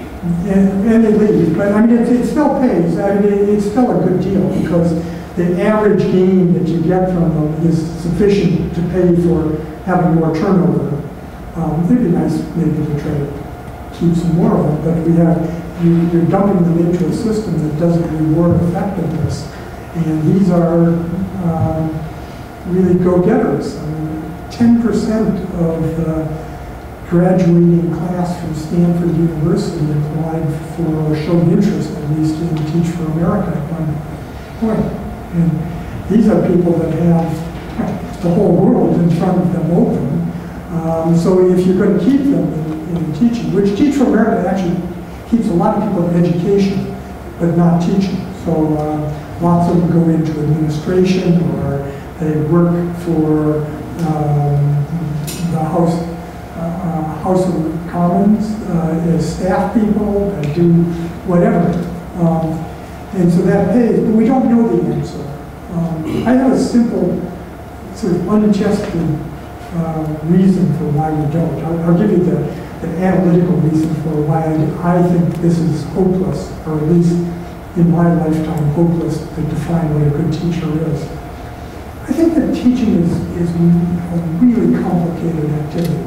S2: And they leave, but I mean, it still pays. I mean, it's still a good deal because the average gain that you get from them is sufficient to pay for having more turnover. It'd be nice maybe to try to keep some more of them, but you're dumping them into a system that doesn't reward effectiveness. And these are really go-getters. I mean, 10% of the graduating class from Stanford University applied for or showed interest, at least, in Teach for America at one point. And these are people that have the whole world in front of them open. So if you're going to keep them in teaching, which Teach for America actually keeps a lot of people in education, but not teaching. So lots of them go into administration, or they work for the House of Commons as staff people, that do whatever. And so that pays, but we don't know the answer. I have a simple, sort of untested reason for why we don't. I'll give you the analytical reason for why I think this is hopeless, or at least in my lifetime hopeless to define what a good teacher is. I think that teaching is a really complicated activity.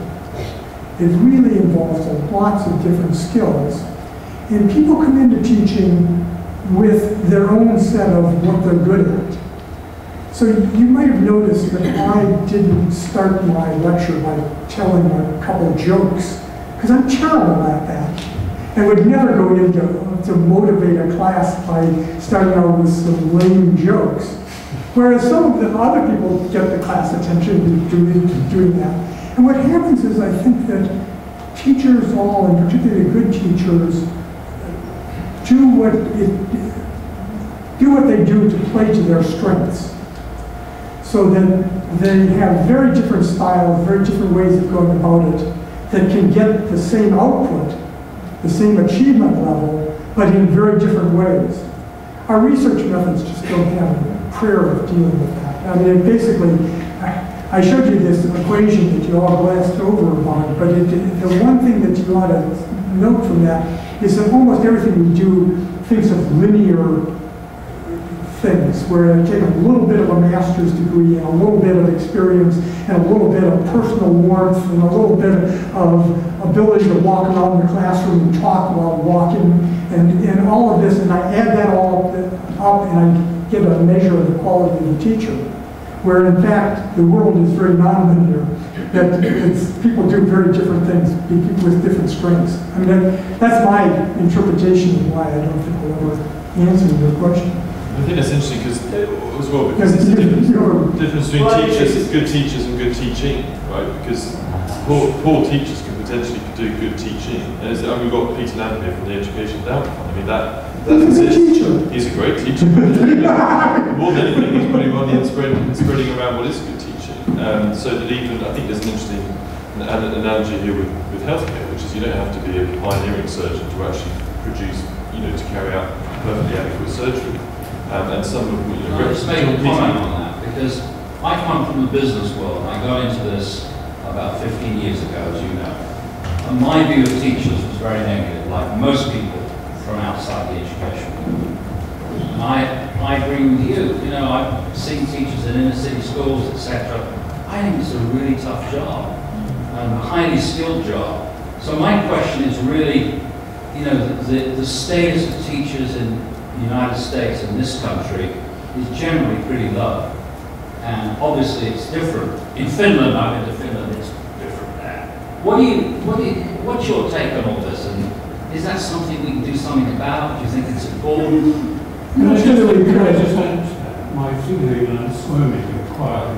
S2: It really involves lots of different skills. And people come into teaching with their own set of what they're good at. So you might have noticed that I didn't start my lecture by telling a couple jokes, because I'm terrible at that. And would never go in to motivate a class by starting out with some lame jokes. Whereas some of the other people get the class attention doing that. And what happens is, I think that teachers all, and particularly good teachers, do what they do to play to their strengths. So that they have very different styles, very different ways of going about it, that can get the same output, the same achievement level, but in very different ways. Our research methods just don't have a prayer of dealing with that. I mean, basically, I showed you this equation that you all glanced over upon, but the one thing that you ought to note from that is that almost everything we do thinks of linear things, where I take a little bit of a master's degree and a little bit of experience and a little bit of personal warmth and a little bit of ability to walk around the classroom and talk while walking and all of this, and I add that all up and I get a measure of the quality of the teacher. Where in fact the world is very nonlinear, that people do very different things with different strengths. I mean, that's my interpretation of why I don't think we'll ever answer your question.
S1: I think that's interesting as well, because it's the difference between good teachers and good teaching, right? Because poor teachers can potentially do good teaching. And we've got Peter Lamb here from the Education Endowment Fund. I mean, that's it. He's a great teacher. More than anything, he's putting money and spreading around what is good teaching. So that even, I think there's an interesting analogy here with healthcare, which is you don't have to be a pioneering surgeon to actually produce, to carry out perfectly adequate surgery. And some of
S10: I'll just make a comment on that, because I come from the business world. I got into this about 15 years ago, as you know. And my view of teachers was very negative, like most people from outside the education world. And I agree with you. I've seen teachers in inner city schools, etc. I think it's a really tough job, a highly skilled job. So my question is really, the status of teachers in the United States and this country is generally pretty low. And obviously it's different. In Finland, I've been to Finland, it's different there. What's your take on all this? And is that something we can do something about? Do you think it's important?
S11: Can I just add my feeling and squirming quietly,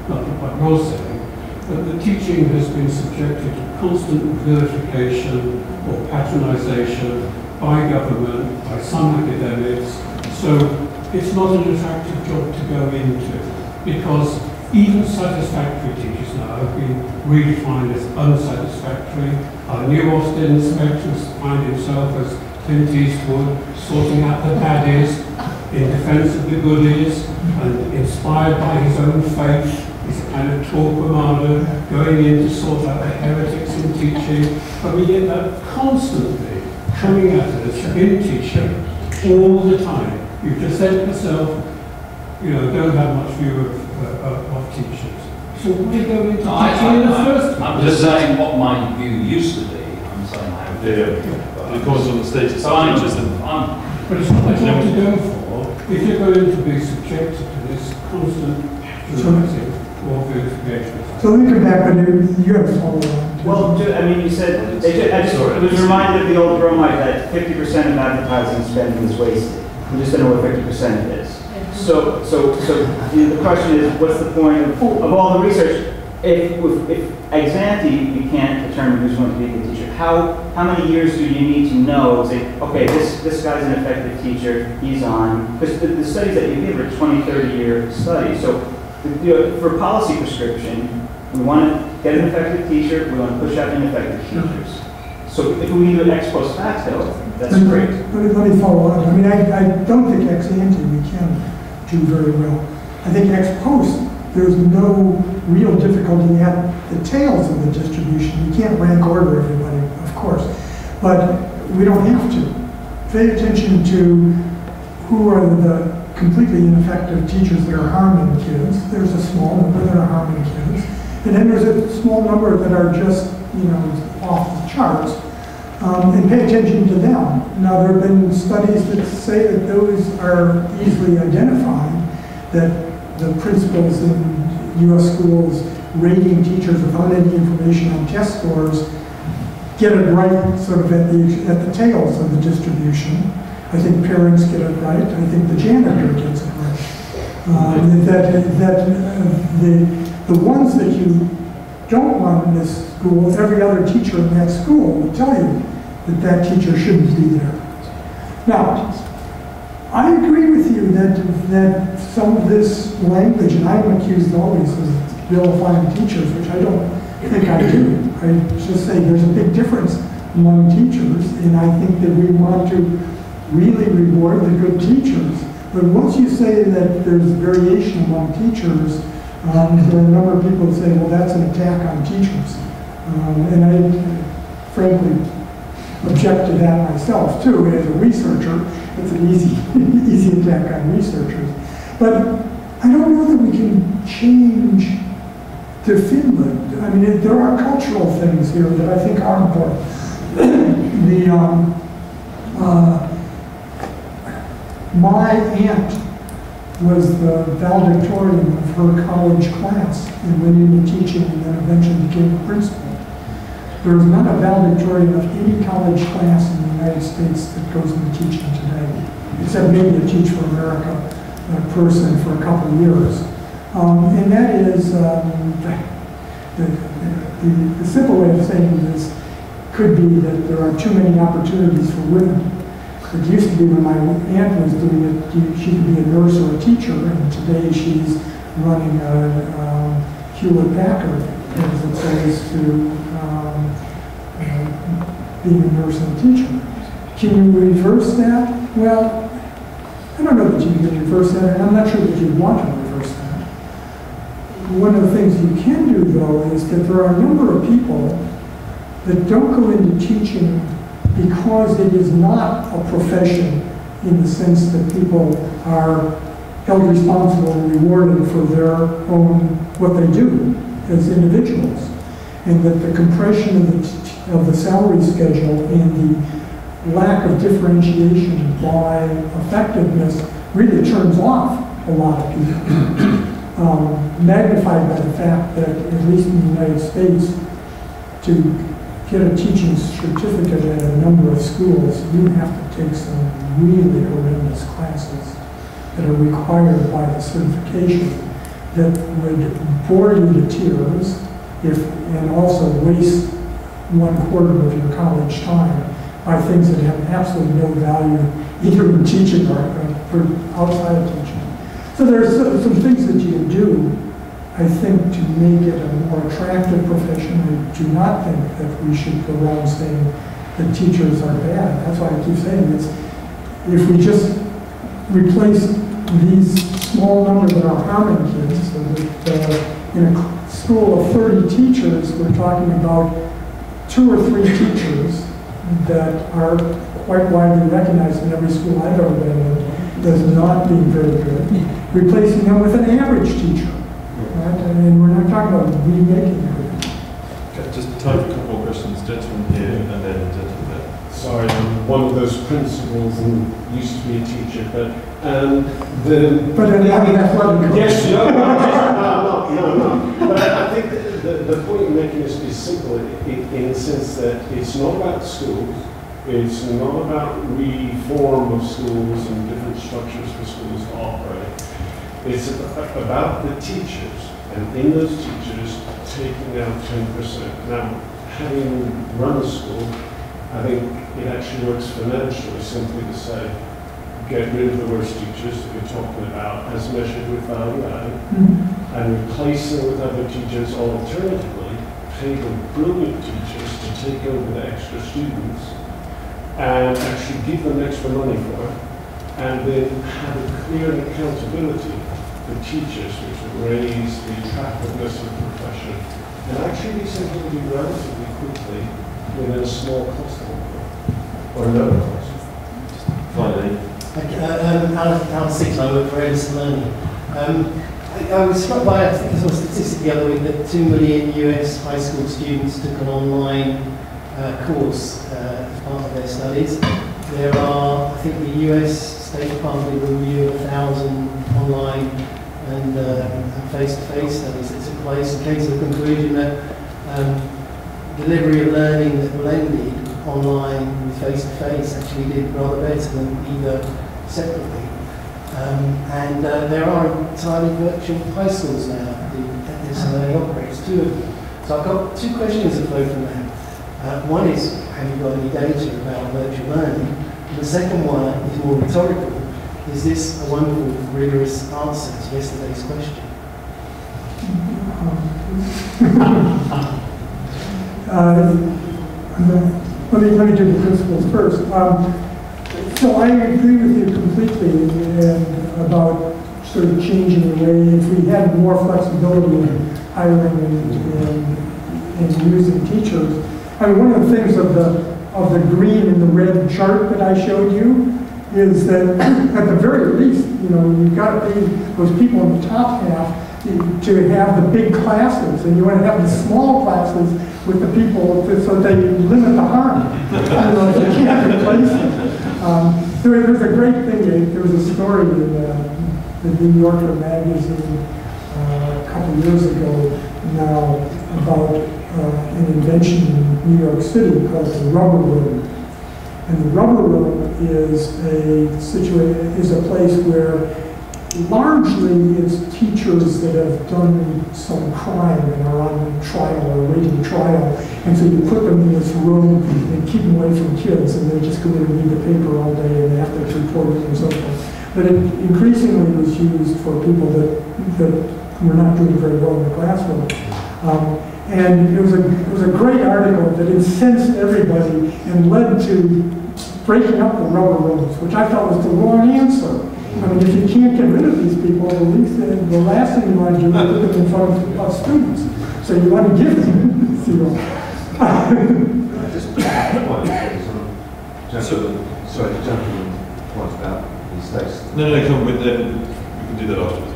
S11: not what Ross saying, but the teaching has been subjected to constant vilification or patronisation by government, by some academics, so it's not an attractive job to go into, because even satisfactory teachers now have been redefined as unsatisfactory. Our new Austin inspector finds himself as Clint Eastwood, sorting out the baddies, in defense of the goodies and inspired by his own faith. He's a kind of torquemada, going in to sort out the heretics in teaching, but we get that constantly coming at us in teaching all the time. You've just said to yourself, you know, don't have much view of teachers. So why go into teaching in the first place?
S10: I'm just saying what my view used to be. I'm saying I have
S1: it comes on the status of teachers.
S11: But it's not what to go for if you're going to be subjected to this constant dramatic or verification.
S2: So let me come back, but you have to follow on.
S9: Well, I mean, you said, I was reminded of the old bromide that 50% of advertising spending is wasted. We just don't know what 50% of it is. So the question is, what's the point of all the research? If ex ante you can't determine who's going to be a good teacher, how many years do you need to know? Say, okay, this guy's an effective teacher. He's on, because the studies that you give are 20, 30-year studies. So for policy prescription, we want to get an effective teacher. We want to push out ineffective teachers. So if we do an ex post facto, that's great.
S2: Let me follow on. I mean, I don't think ex ante we can do very well. I think ex post, there's no real difficulty at the tails of the distribution. You can't rank order everybody, of course, but we don't have to. Pay attention to who are the completely ineffective teachers that are harming kids. There's a small number that are harming kids, and then there's a small number that are just, you know, off the charts. And pay attention to them. Now, there have been studies that say that those are easily identified, that the principals in U.S. schools rating teachers without any information on test scores get it right sort of at the tails of the distribution. I think parents get it right. I think the janitor gets it right. The ones that you don't want in this school, every other teacher in that school will tell you that teacher shouldn't be there. Now, I agree with you that some of this language, and I'm accused always of vilifying teachers, which I don't think I do. I just say there's a big difference among teachers, and I think that we want to really reward the good teachers. But once you say that there's variation among teachers, there are a number of people who say, well, that's an attack on teachers. And I, frankly, object to that myself, too. As a researcher, it's an easy attack on researchers. But I don't know that we can change to Finland. I mean, there are cultural things here that I think are important. My aunt was the valedictorian of her college class and went into teaching and then eventually became a principal. There is not a valedictorian of any college class in the United States that goes into teaching today, except maybe a Teach for America person for a couple of years. And that is, the simple way of saying this could be that there are too many opportunities for women. It used to be when my aunt was doing it, she could be a nurse or a teacher, and today she's running a Hewlett Packard as opposed to being a nurse and a teacher. Can you reverse that? Well, I don't know that you can reverse that, and I'm not sure that you want to reverse that. One of the things you can do, though, is that there are a number of people that don't go into teaching because it is not a profession in the sense that people are held responsible and rewarded for their own, what they do as individuals. And that the compression of the salary schedule and the lack of differentiation by effectiveness really turns off a lot of people. Magnified by the fact that, at least in the United States, to get a teaching certificate at a number of schools, you have to take some really horrendous classes that are required by the certification that would bore you to tears and also waste 1/4 of your college time by things that have absolutely no value either in teaching or outside of teaching. So there's some things that you can do, I think, to make it a more attractive profession. I do not think that we should go around saying that teachers are bad. That's why I keep saying this. If we just replace these small number that are harming kids, so that in a school of 30 teachers, we're talking about 2 or 3 teachers that are quite widely recognized in every school I've ever been in as not being very good, replacing them with an average teacher. Right? And we're not talking about remaking everything.
S1: Okay, just time for a couple more questions. Gentleman here and then gentleman there.
S12: Sorry, I'm one of those principals and used to be a teacher, but yes, no. But I think the point you're making is simple in the sense that it's not about schools, it's not about reform of schools and different structures for schools to operate. It's about the teachers, and in those teachers taking out 10%. Now, having run a school, I think it actually works financially simply to say, get rid of the worst teachers that you're talking about as measured with value added, and replace them with other teachers, or alternatively, pay the brilliant teachers to take over the extra students and actually give them extra money for it, and then have a clear accountability for teachers, which will raise the attractiveness of the profession, and actually be something to do relatively quickly within a small cost or no cost.
S1: Finally.
S13: Alan Six, I work for Edison Learning. I was struck by, I think I saw a statistic the other week, that 2 million US high school students took an online course as part of their studies. There are, I think the US State Department will review 1,000 online and face-to-face studies that took place and came to the conclusion that delivery of learning that blended online with face-to-face actually did rather better than either separately. And there are entirely virtual high schools now that this learning operates, 2 of them. So I've got 2 questions that flow from that. One is, have you got any data about virtual learning? And the second one is more rhetorical. Is this a wonderful, rigorous answer to yesterday's question?
S2: Let me do the principles first. So I agree with you completely about sort of changing the way, if we had more flexibility in hiring and using teachers. I mean, one of the things of the green and the red chart that I showed you is that at the very least, you know, you've got to pay those people in the top half to have the big classes, and you want to have the small classes with the people so they limit the harm. You can't replace them. There was a great thing, there was a story in the New Yorker magazine a couple of years ago now about an invention in New York City called the rubber room. And the rubber room is a place where largely it's teachers that have done some crime and are on trial or awaiting trial. And so you put them in this room and keep them away from kids, and they just go in and read the paper all day and they have to report it and so forth. But it increasingly was used for people that were not doing very well in the classroom. And it was a great article that incensed everybody and led to breaking up the rubber rooms, which I thought was the wrong answer. I mean, if you can't get rid of these people, the last thing you want to do is put them in front of students. So you want to give them zero.
S1: Sorry, the gentleman point about the states. No, come with we can do that afterwards.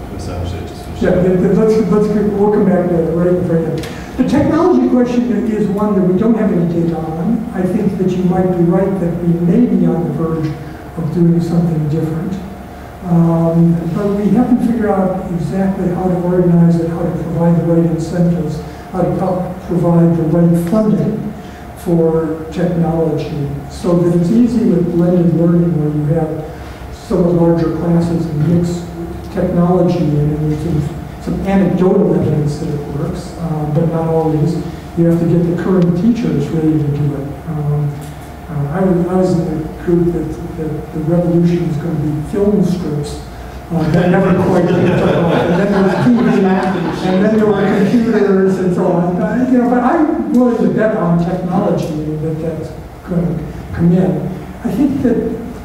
S2: We'll come back to that right in front of you. The technology question is one that we don't have any data on. I think that you might be right that we may be on the verge of doing something different. But we haven't figured out exactly how to organize it, how to provide the right incentives, how to provide the right funding for technology, so that it's easy with blended learning where you have somewhat larger classes and mix technology in, and there's some anecdotal evidence that it works, but not always. You have to get the current teachers ready to do it. I was in the group that the revolution was going to be film strips. That never quite picked up. And then there was TV, and then there were computers and so on. But I'm willing to bet on technology that that's going to come in. I think that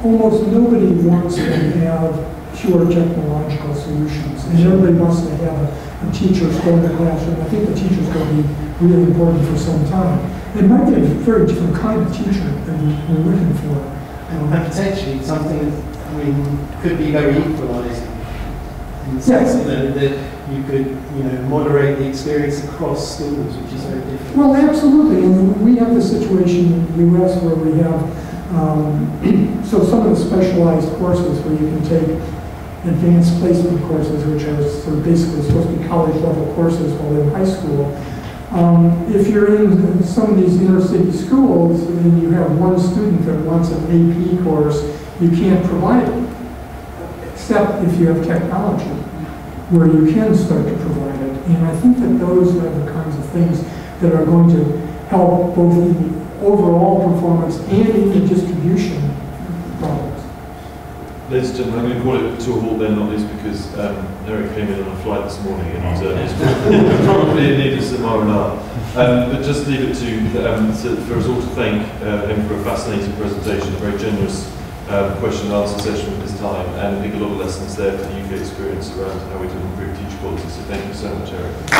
S2: almost nobody wants to have pure technological solutions. And everybody wants to have a teacher go in the classroom. I think the teacher's going to be really important for some time. It might be a very different kind of teacher than we're looking for.
S13: And potentially something that, I mean, could be very equalising. In the sense that you could, moderate the experience across schools, which is very different.
S2: Well, absolutely. And we have the situation in the U.S. where we have, so some of the specialized courses where you can take advanced placement courses, which are sort of basically supposed to be college-level courses while in high school. If you're in some of these inner-city schools and you have one student that wants an AP course, you can't provide it, except if you have technology, where you can start to provide it. And I think that those are the kinds of things that are going to help both in the overall performance and in the distribution problems.
S1: Ladies and gentlemen, I'm going to call it to a halt then, not least because Eric came in on a flight this morning and he's probably in need of some R&R. But just leave it to for us all to thank him for a fascinating presentation, a very generous question and answer session with his time, and I think a lot of lessons there for the UK experience around how we can improve teacher quality. So thank you so much, Eric.